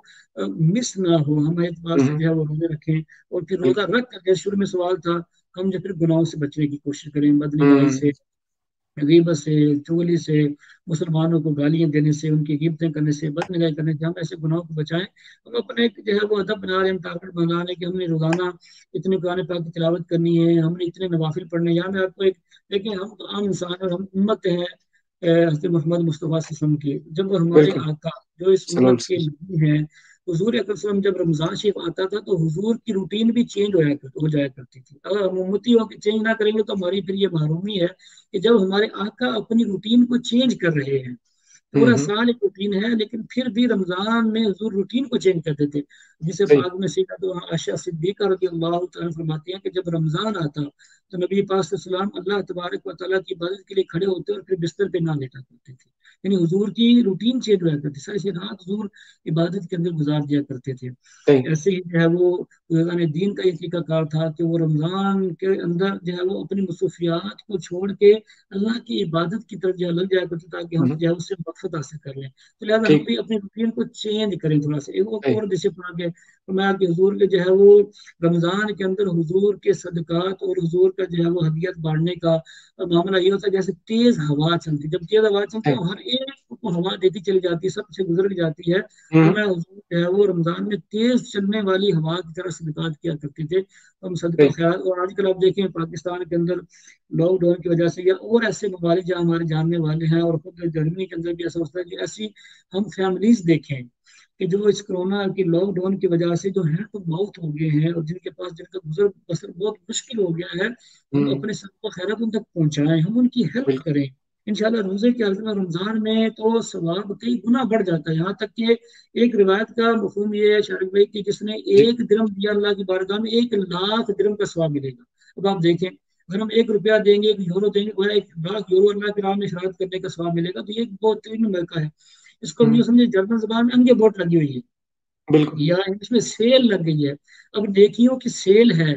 مس نہ ہو, ہم اعتبار سے ہوں، جو ہے وہ روزے رکھیں. اور پھر روزہ بالکل. رکھ کر, جیسے شروع میں سوال تھا, ہم جو پھر گناہوں سے بچنے کی کوشش کریں, بدنگاہی سے, ہوں، غیبت سے, چغلی سے, مسلمانوں کو گالیاں دینے سے, ان کی غیبتیں کرنے سے, بدنگاہی کرنے سے, ہم ایسے گناہوں کو بچائیں. ہم اپنے ایک جو ہے وہ ادب بنا رہے ہیں, ٹارگٹ بنا رہے ہیں کہ ہم نے روزانہ اتنے قرآن پاک کی تلاوت کرنی ہے, ہم نے اتنے نوافل پڑھنے ہیں. یہاں میں آپ کو ایک دیکھیں, ہم تو عام انسان اور ہم امت ہیں حضرت محمد مصطفیٰ صلی اللہ علیہ وسلم کی. جب وہ ہمارے بالکل. آقا جو اس صلی اللہ امت علیہ کے وسلم. نبی ہیں, حضور اکرم صلی اللہ علیہ وسلم, جب رمضان شریف آتا تھا تو حضور کی روٹین بھی چینج ہو جایا کرتی تھی. اگر ہم امتی ہو کے چینج نہ کریں گے تو ہماری پھر یہ محرومی ہے کہ جب ہمارے آقا اپنی روٹین کو چینج کر رہے ہیں, پورا ہوں، سال ایک روٹین ہے لیکن پھر بھی رمضان میں حضور روٹین کو چینج کرتے تھے. جسے صحیح. پاک میں سیدھا تو عائشہ صدیقہ رضی اللہ تعالیٰ فرماتی ہیں کہ جب رمضان آتا تو نبی پاک صلی اللہ علیہ وسلم اللہ تبارک و تعالیٰ کی عبادت کے لیے کھڑے ہوتے اور پھر بستر پہ نہ لیٹا کرتے تھے. یعنی حضور کی روٹین چینج ہوا کرتی, ساری رات حضور عبادت کے اندر گزار دیا کرتے تھے. صحیح. ایسے ہی جو ہے وہ بزرگان دین کا یہ طریقہ کار تھا کہ وہ رمضان کے اندر جو ہے وہ اپنی مصروفیات کو چھوڑ کے اللہ کی عبادت کی طرف جو ہے لگ جایا کرتے تاکہ ہم ہوں، جو ہے اس سے مقصد حاصل کر لیں. تو لہٰذا ہم ٹھیک. بھی اپنی روٹین کو چینج کریں تھوڑا سا. ایک صحیح. اور ڈسپلن ہے میں کہ حضور کے جو ہے وہ رمضان کے اندر حضور کے صدقات اور حضور کا جو ہے وہ ہدیت بانٹنے کا معاملہ یہ ہوتا ہے جیسے تیز ہوا چلتی, جب تیز ہوا چلتی ہے صحیح. ہر ایک کو ہوا دیتی چلی جاتی ہے, سب سے گزر جاتی ہے. ہوں، فرمایا حضور جو ہے وہ رمضان میں تیز چلنے والی ہوا کی طرح صدقات کیا کرتے تھے. ہم صدقہ صحیح. خیرات. اور آج کل آپ دیکھیں پاکستان کے اندر لاک ڈاؤن کی وجہ سے یا اور ایسے ممالک جہاں ہمارے جاننے والے ہیں, اور خود جرمنی کے اندر بھی ایسا ہوتا ہے کہ ایسی ہم فیملیز دیکھیں کہ جو اس کرونا کی لاک ڈاؤن کی وجہ سے جو ہے تو موت ہو گئے ہیں, اور جن کے پاس جن کا گزر بسر بہت مشکل ہو گیا ہے, ہم ہوں، اپنے صدقہ خیرات ان تک پہنچائیں, ہم ان کی ہیلپ بالکل. کریں. انشاءاللہ روزے کے عرض میں رمضان میں تو ثواب کئی گنا بڑھ جاتا ہے. یہاں تک کہ ایک روایت کا مفہوم یہ ہے شارق بھائی کہ جس نے جی. ایک درم دیا اللہ کی بارگاہ میں 1,00,000 درم کا ثواب ملے گا. اب آپ دیکھیں اگر ہم 1 روپیہ دیں گے, 1 یورو دیں گے, وہ 1,00,000 یورو اللہ کے راہ میں شرارت کرنے کا ثواب ملے گا. تو یہ ایک بہت ترین موقع ہے. اس کو ہم ہوں، یہ سمجھے جرمن زبان میں انگے بوٹ لگی ہوئی ہے بالکل. یا انگلش میں سیل لگ گئی ہے. اب نیکیوں کی سیل ہے,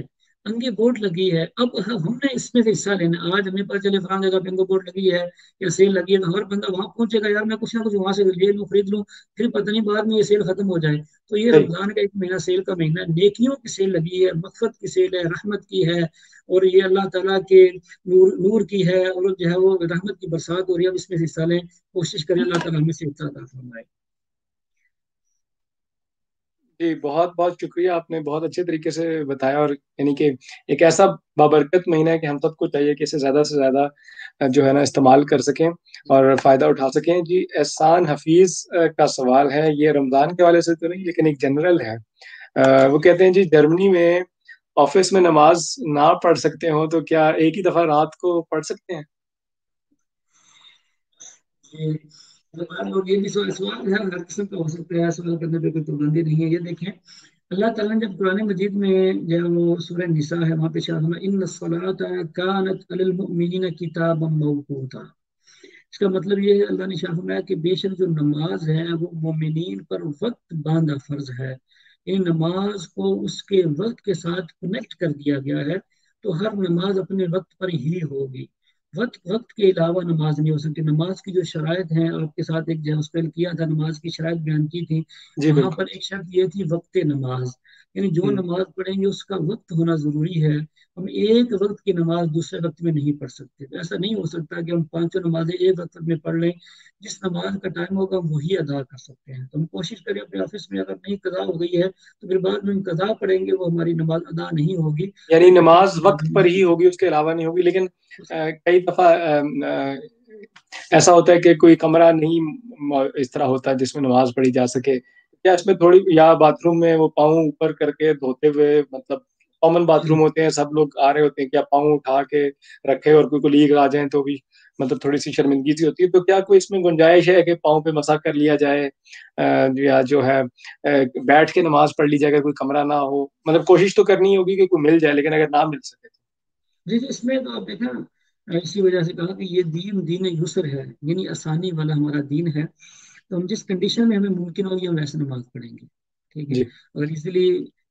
انگے بوٹ لگی ہے. اب ہم نے اس میں سے حصہ لینا. آج ہمیں پتہ چلے فلاں جگہ پہ انگے بوٹ لگی ہے یا سیل لگی ہے, تو ہر بندہ وہاں پہنچے گا, یار میں کچھ نہ کچھ وہاں سے لے لوں, خرید لوں, پھر پتہ نہیں بعد میں یہ سیل ختم ہو جائے. تو یہ صحیح. رمضان کا ایک مہینہ سیل کا مہینہ ہے, نیکیوں کی سیل لگی ہے, مغفرت کی سیل ہے, رحمت کی ہے, اور یہ اللہ تعالیٰ کے نور کی ہے, اور جو ہے وہ رحمت کی برسات ہو رہی ہے. اب اس میں سے حصہ لیں, کوشش کریں اللہ تعالیٰ ہمیں سے حصہ عطا فرمائے. جی, بہت بہت شکریہ. آپ نے بہت اچھے طریقے سے بتایا, اور یعنی کہ ایک ایسا بابرکت مہینہ ہے کہ ہم سب کو چاہیے کہ اسے زیادہ سے زیادہ جو ہے نا استعمال کر سکیں اور فائدہ اٹھا سکیں. جی, احسان حفیظ کا سوال ہے, یہ رمضان کے حوالے سے تو نہیں لیکن ایک جنرل ہے. وہ کہتے ہیں جی, جرمنی میں آفس میں نماز نہ پڑھ سکتے ہو تو کیا ایک ہی دفعہ رات کو پڑھ سکتے ہیں؟ یہ بھی سوال ہے, ہر قسم کا ہو سکتا ہے, سوال کرنے پہ کوئی پابندی نہیں ہے. یہ دیکھیں اللہ تعالیٰ نے جب قرآن مجید میں جو وہ سورہ نساء ہے وہاں پہ شاہ ان الصلاۃ کانت علی المؤمنین کتابا موقوتا, اس کا مطلب یہ ہے اللہ نے شاہ فرمایا کہ بے شک جو نماز ہے وہ مومنین پر وقت باندھا فرض ہے. ان نماز کو اس کے وقت کے ساتھ کنیکٹ کر دیا گیا ہے, تو ہر نماز اپنے وقت پر ہی ہوگی. وقت کے علاوہ نماز نہیں ہو سکتی. نماز کی جو شرائط ہیں آپ کے ساتھ ایک جہاز کیا تھا, نماز کی شرائط بیان کی تھی. جی, وہاں بالکل. پر ایک شرط یہ تھی وقت نماز, یعنی جو ہوں، نماز پڑھیں گے اس کا وقت ہونا ضروری ہے. ہم ایک وقت کی نماز دوسرے وقت میں نہیں پڑھ سکتے. ایسا نہیں ہو سکتا کہ ہم 5 نمازیں ایک وقت میں پڑھ لیں. جس نماز کا ٹائم ہوگا وہی ادا کر سکتے ہیں. تو ہم کوشش کریں اپنے آفس میں اگر نہیں قضا ہو گئی ہے تو پھر بعد میں ہم قضا پڑھیں گے, وہ ہماری نماز ادا نہیں ہوگی. یعنی وہ تکلیف نماز وقت پر ہی ہوگی, اس کے علاوہ نہیں ہوگی. لیکن کئی دفعہ ایسا ہوتا ہے کہ کوئی کمرہ نہیں اس طرح ہوتا ہے جس میں نماز پڑھی جا سکے. کیا اس میں تھوڑی, یا باتھ روم میں وہ پاؤں اوپر کر کے دھوتے ہوئے, مطلب کامن باتھ روم ہوتے ہیں, سب لوگ آ رہے ہوتے ہیں, کیا پاؤں اٹھا کے رکھے اور کوئی کولیگ آ جائیں تو بھی مطلب تھوڑی سی شرمندگی سی ہوتی ہے, تو کیا کوئی اس میں گنجائش ہے کہ پاؤں پہ مسا کر لیا جائے, یا جو ہے بیٹھ کے نماز پڑھ لی جائے اگر کوئی کمرہ نہ ہو؟ مطلب کوشش تو کرنی ہوگی کہ کوئی مل جائے, لیکن اگر نہ مل سکے تو. جی اس میں تو آپ دیکھیں اسی وجہ سے کہا کہ یہ دین یسر ہے, یعنی آسانی والا ہمارا دین ہے. تو ہم جس کنڈیشن میں ہمیں ممکن ہوگی ہم ویسے نماز پڑھیں گے. ٹھیک ہے, جی, اگر اس لیے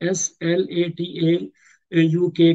SLATAUK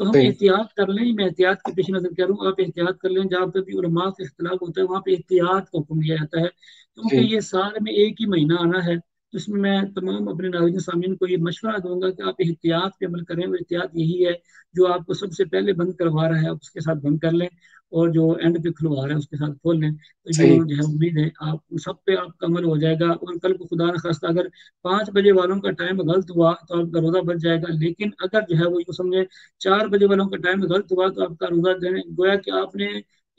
تو ہم صحیح احتیاط کر لیں. میں احتیاط کے پیش نظر کہہ رہا ہوں، آپ احتیاط کر لیں. جہاں پہ بھی علماء کا اختلاف ہوتا ہے وہاں پہ احتیاط کا حکم دیا جاتا ہے، کیونکہ صحیح یہ سال میں ایک ہی مہینہ آنا ہے. تو اس میں تمام اپنے ناظرین سامعین کو یہ مشورہ دوں گا کہ آپ احتیاط پہ عمل کریں. وہ احتیاط یہی ہے جو آپ کو سب سے پہلے بند کروا رہا ہے آپ اس کے ساتھ بند کر لیں، اور جو اینڈ پہ کھلوا رہا ہے اس کے ساتھ کھول لیں. تو صحیح جو ہے امید ہے آپ سب پہ آپ کا عمل ہو جائے گا. اور کل کو خدا نخواستہ اگر 5 بجے والوں کا ٹائم غلط ہوا تو آپ کا روزہ بچ جائے گا. لیکن اگر جو ہے وہ یوں سمجھے 4 بجے والوں کا ٹائم غلط ہوا تو آپ کا روزہ گویا کہ آپ نے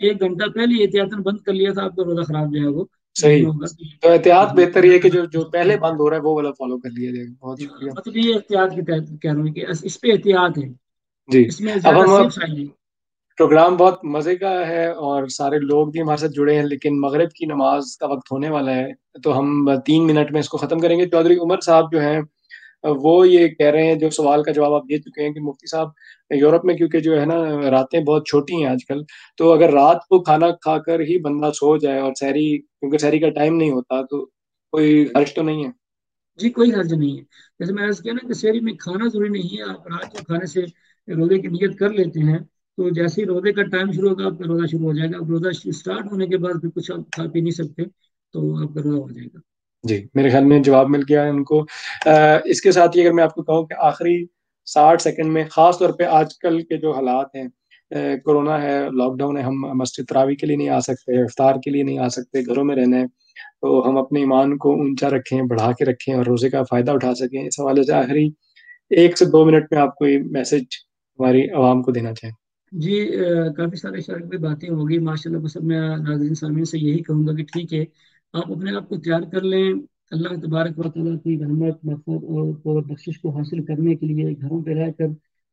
1 گھنٹہ پہلے احتیاطاً بند کر لیا تھا، آپ کا روزہ خراب جو ہے وہ نہیں صحیح. ہوگا. تو احتیاط جی بہتر یہ ہے کہ جو پہلے بند ہو رہا ہے وہ والا فالو کر لیا جائے. بہت شکریہ. مطلب یہ احتیاط کے تحت کہہ رہا ہوں کہ اس پہ احتیاط ہے، جی اس میں اب زیادہ ہم سیف سائڈ ہے. پروگرام بہت مزے کا ہے اور سارے لوگ بھی ہمارے ساتھ جڑے ہیں، لیکن مغرب کی نماز کا وقت ہونے والا ہے تو ہم 3 منٹ میں اس کو ختم کریں گے. چودھری عمر صاحب جو ہیں وہ یہ کہہ رہے ہیں، جو سوال کا جواب آپ دے چکے ہیں، کہ مفتی صاحب یورپ میں کیونکہ جو ہے نا راتیں بہت چھوٹی ہیں آج کل، تو اگر رات کو کھانا کھا کر ہی بندہ سو جائے اور سحری، کیونکہ سحری کا ٹائم نہیں ہوتا، تو کوئی حرج تو نہیں ہے؟ جی کوئی حرج نہیں ہے. جیسے میں نے کیا نا کہ سحری میں کھانا ضروری نہیں ہے. آپ رات کو کھانے سے روزے کی نیت کر لیتے ہیں تو جیسے ہی روزے کا ٹائم شروع ہوگا آپ کا روزہ شروع ہو جائے گا. اب روزہ اسٹارٹ ہونے کے بعد پھر کچھ آپ کھا پی نہیں سکتے تو آپ کا روزہ ہو جائے گا. جی میرے خیال میں جواب مل گیا ہے ان کو. اس کے ساتھ ہی اگر میں آپ کو کہوں کہ آخری 60 سیکنڈ میں، خاص طور پہ آج کل کے جو حالات ہیں، کورونا ہے، لاک ڈاؤن ہے، ہم مسجد تراویح کے لیے نہیں آ سکتے، افطار کے لیے نہیں آ سکتے، گھروں میں رہنا ہے، تو ہم اپنے ایمان کو اونچا رکھیں، بڑھا کے رکھیں اور روزے کا فائدہ اٹھا سکیں. اس حوالے سے آخری 1 سے 2 منٹ میں آپ کو یہ میسج ہماری عوام کو دینا چاہیں. جی کافی سارے شرک پہ باتیں ہوگی ماشاء اللہ. بس اب میں ناظرین سامعین سے یہی کہوں گا کہ ٹھیک ہے آپ اپنے آپ کو تیار کر لیں اللہ تبارک و تعالیٰ کی رحمت مغفرت اور بخشش کو حاصل کرنے کے لیے. گھروں پہ رہ کر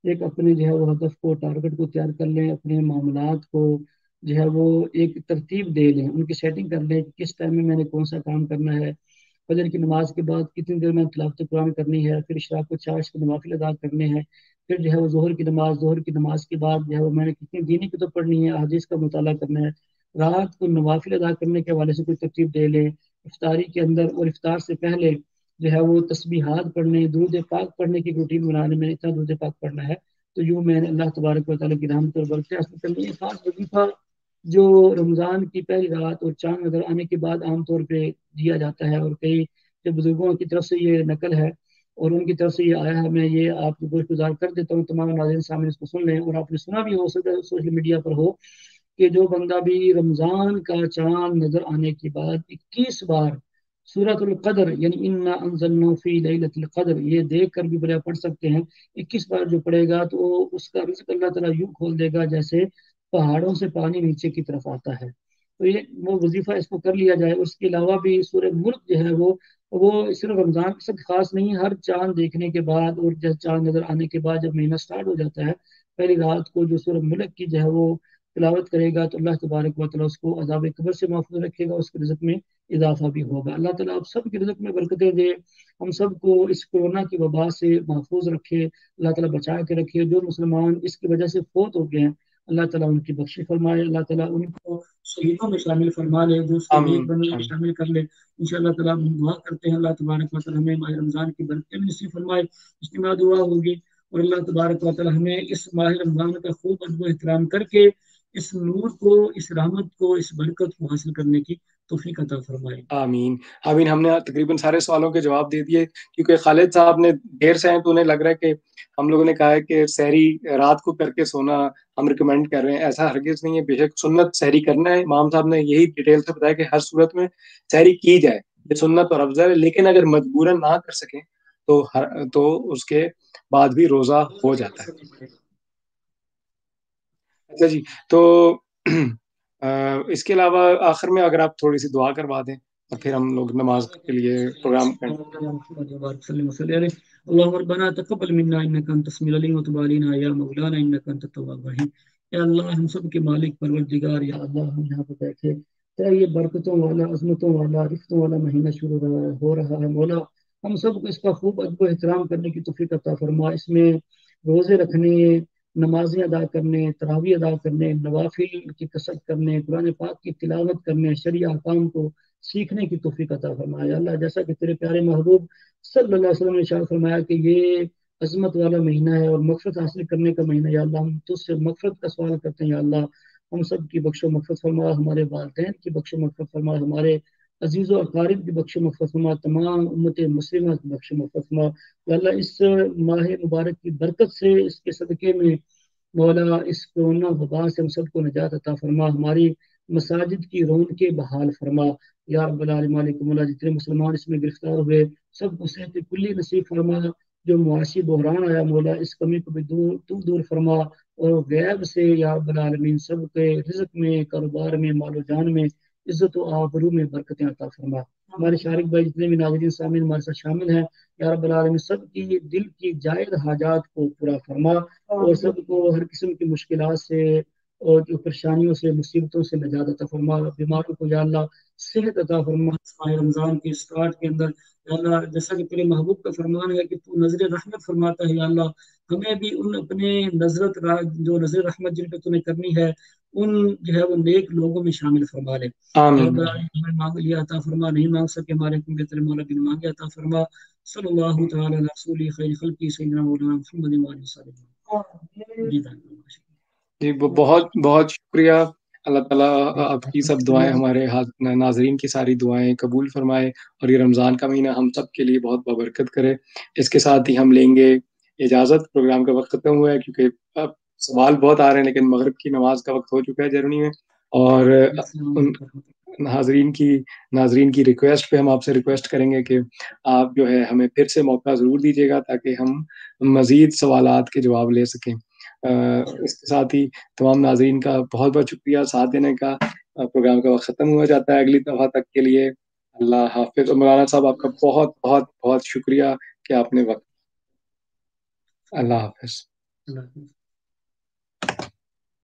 ایک اپنے جو ہے وہ ہدف کو، ٹارگٹ کو تیار کر لیں. اپنے معاملات کو جو ہے وہ ایک ترتیب دے لیں، ان کی سیٹنگ کر لیں کہ کس ٹائم میں نے کون سا کام کرنا ہے. فجر کی نماز کے بعد کتنی دیر میں تلاوت قرآن کرنی ہے، پھر اشراق و چاشت کے نوافل ادا کرنے ہیں، پھر جو ہے وہ ظہر کی نماز کے بعد جو ہے وہ میں نے کتنی دینی کتب پڑھنی ہے، حدیث کا مطالعہ کرنا ہے. رات کو نوافل ادا کرنے کے حوالے سے کوئی ترتیب دے لیں. افطاری کے اندر اور افطار سے پہلے جو ہے وہ تسبیحات پڑھنے، درود پاک پڑھنے کی روٹین بنانے میں اتنا درود پاک پڑھنا ہے. تو یوں میں نے اللہ تبارک و تعالیٰ کی رحمت اور برکت حاصل کرنی ہے. خاص وظیفہ جو رمضان کی پہلی رات اور چاند نظر آنے کے بعد عام طور پہ دیا جاتا ہے، اور کئی جو بزرگوں کی طرف سے یہ نقل ہے اور ان کی طرف سے یہ آیا ہے، میں یہ آپ کو گزار کر دیتا ہوں. تمام ناظرین سامنے اس کو سن لیں، اور آپ نے سنا بھی ہو سکتا ہے سوشل میڈیا پر ہو کہ جو بندہ بھی رمضان کا چاند نظر آنے کے بعد 21 بار سورۃ القدر یعنی انا انزلنا فی لیلۃ القدر یہ دیکھ کر بھی بڑے پڑھ سکتے ہیں، 21 بار جو پڑھے گا تو اس کا رزق اللہ تعالیٰ یوں کھول دے گا جیسے پہاڑوں سے پانی نیچے کی طرف آتا ہے. تو یہ وہ وظیفہ اس کو کر لیا جائے. اس کے علاوہ بھی سورہ ملک جو ہے وہ صرف رمضان کے ساتھ خاص نہیں، ہر چاند دیکھنے کے بعد اور جب چاند نظر آنے کے بعد جب مہینہ سٹارٹ ہو جاتا ہے پہلی رات کو جو سورہ ملک کی جو ہے وہ تلاوت کرے گا تو اللہ تبارک و تعالیٰ اس کو عذاب قبر سے محفوظ رکھے گا، اس کے رزق میں اضافہ بھی ہوگا. اللہ تعالیٰ آپ سب کے رزق میں برکتیں دے، ہم سب کو اس کورونا کی وبا سے محفوظ رکھے، اللہ تعالیٰ بچا کے رکھے. جو مسلمان اس کی وجہ سے فوت ہو گئے ہیں اللہ تعالیٰ ان کی بخشی فرمائے، اللہ تعالیٰ ان کو شہیدوں میں شامل فرما لے، جو اس کے نیک آمین بندوں میں آمین. شامل کر لے انشاءاللہ تعالیٰ. ہم دعا کرتے ہیں اللہ تبارک و تعالیٰ ہمیں ماہ رمضان کی برکتیں نصیب فرمائے. اجتماع دعا ہوگی اور اللہ تبارک و تعالیٰ ہمیں اس ماہ رمضان کا خوب ادب و احترام کر کے اس نور کو، اس رحمت کو، اس برکت کو حاصل کرنے کی توفیق عطا فرمائے. آمین آمین. ہم نے تقریباً سارے سوالوں کے جواب دے دیے، کیونکہ خالد صاحب نے دیر سے ہیں تو انہیں لگ رہا ہے کہ ہم لوگوں نے کہا ہے کہ سحری رات کو کر کے سونا ہم ریکمینڈ کر رہے ہیں. ایسا ہرگز نہیں ہے، بے شک سنت سحری کرنا ہے. امام صاحب نے یہی ڈیٹیل سے بتایا کہ ہر صورت میں سحری کی جائے، یہ سنت اور افضل ہے، لیکن اگر مجبوراً نہ کر سکیں تو اس کے بعد بھی روزہ ہو جاتا ہے. اچھا جی، تو اس کے علاوہ آخر میں اگر آپ تھوڑی سی دعا کروا دیں اور پھر ہم لوگ نماز کے لیے پروگرام کریں. اللهم ربنا تقبل منا انك انت السميع العليم وتب علينا يا مولانا انك انت التواب الرحيم. یا اللہ ہم سب کے مالک پروردگار، یا اللہ ہم یہاں پہ بیٹھے تیرا یہ برکتوں والا، عظمتوں والا، رفتوں والا مہینہ شروع ہو رہا ہے مولا، ہم سب کو اس کا خوب ادب و احترام کرنے کی توفیق عطا فرما. اس میں روزے رکھنے، نمازیں ادا کرنے، تراویح ادا کرنے، نوافل کی کثرت کرنے، قرآن پاک کی تلاوت کرنے، شرعی احکام کو سیکھنے کی توفیق عطا فرمایا. اللہ جیسا کہ تیرے پیارے محبوب صلی اللہ علیہ وسلم نے ارشاد فرمایا کہ یہ عظمت والا مہینہ ہے اور مغفرت حاصل کرنے کا مہینہ. یا اللہ ہم تجھ سے مغفرت کا سوال کرتے ہیں. یا اللہ ہم سب کی بخش و مغفرت فرما, ہمارے والدین کی بخش و مغفرت فرما, ہمارے عزیز و اقارب کی بخش و مغفرت فرما, تمام امت مسلمہ کی بخش و مغفرت فرما. یا اللہ اس ماہ مبارک کی برکت سے, اس کے صدقے میں مولا اس کورونا وبا سے ہم سب کو نجات عطا فرما, ہماری مساجد کی رونقیں بحال فرما. یا رب العالمین مالک مولا, جتنے مسلمان اس میں گرفتار ہوئے سب کو صحت کلی نصیب فرما. جو معاشی بحران آیا مولا اس کمی کو بھی دور فرما, اور غیب سے یا رب العالمین سب کے رزق میں, کاروبار میں, مال و جان میں, عزت و آبرو میں برکتیں عطا فرما. ہمارے شارق بھائی جتنے بھی ناظرین سامعین ہمارے ساتھ شامل ہیں, یا رب العالمین سب کی دل کی جائز حاجات کو پورا فرما, اور سب کو ہر قسم کی مشکلات سے اور جو پریشانیوں سے, مصیبتوں سے نجات عطا فرما. بیماروں کو یا اللہ صحت عطا فرما. رمضان کے اسٹارٹ کے اندر یا اللہ, جیسا کہ تیرے محبوب کا فرمان ہے کہ تو نظر رحمت فرماتا ہے, یا اللہ ہمیں بھی ان اپنے جو نظر رحمت جن پہ تو نے کرنی ہے ان جو ہے وہ نیک لوگوں میں شامل فرما لے. آمین. ہمیں مانگ لیا عطا فرما, نہیں مانگ سکے ہمارے کیونکہ تیرے مولا بن مانگے عطا فرما. صلی اللہ تعالی علی رسول خیر خلقی سیدنا مولانا محمد علیہ وسلم. جی بہت بہت شکریہ. اللہ تعالیٰ آپ کی سب دعائیں, ہمارے ناظرین کی ساری دعائیں قبول فرمائے, اور یہ رمضان کا مہینہ ہم سب کے لیے بہت بابرکت کرے. اس کے ساتھ ہی ہم لیں گے اجازت. پروگرام کا وقت ختم ہوا ہے کیونکہ اب سوال بہت آ رہے ہیں, لیکن مغرب کی نماز کا وقت ہو چکا ہے جرمنی میں, اور ان ناظرین کی ریکویسٹ پہ ہم آپ سے ریکویسٹ کریں گے کہ آپ جو ہے ہمیں پھر سے موقع ضرور دیجیے گا تاکہ ہم مزید سوالات کے جواب لے سکیں. اس کے ساتھ ہی تمام ناظرین کا بہت بہت شکریہ ساتھ دینے کا. پروگرام کا وقت ختم ہوا جاتا ہے. اگلی دفعہ تک کے لیے اللہ حافظ. اور مولانا صاحب آپ کا بہت بہت بہت شکریہ کہ آپ نے وقت. اللہ حافظ.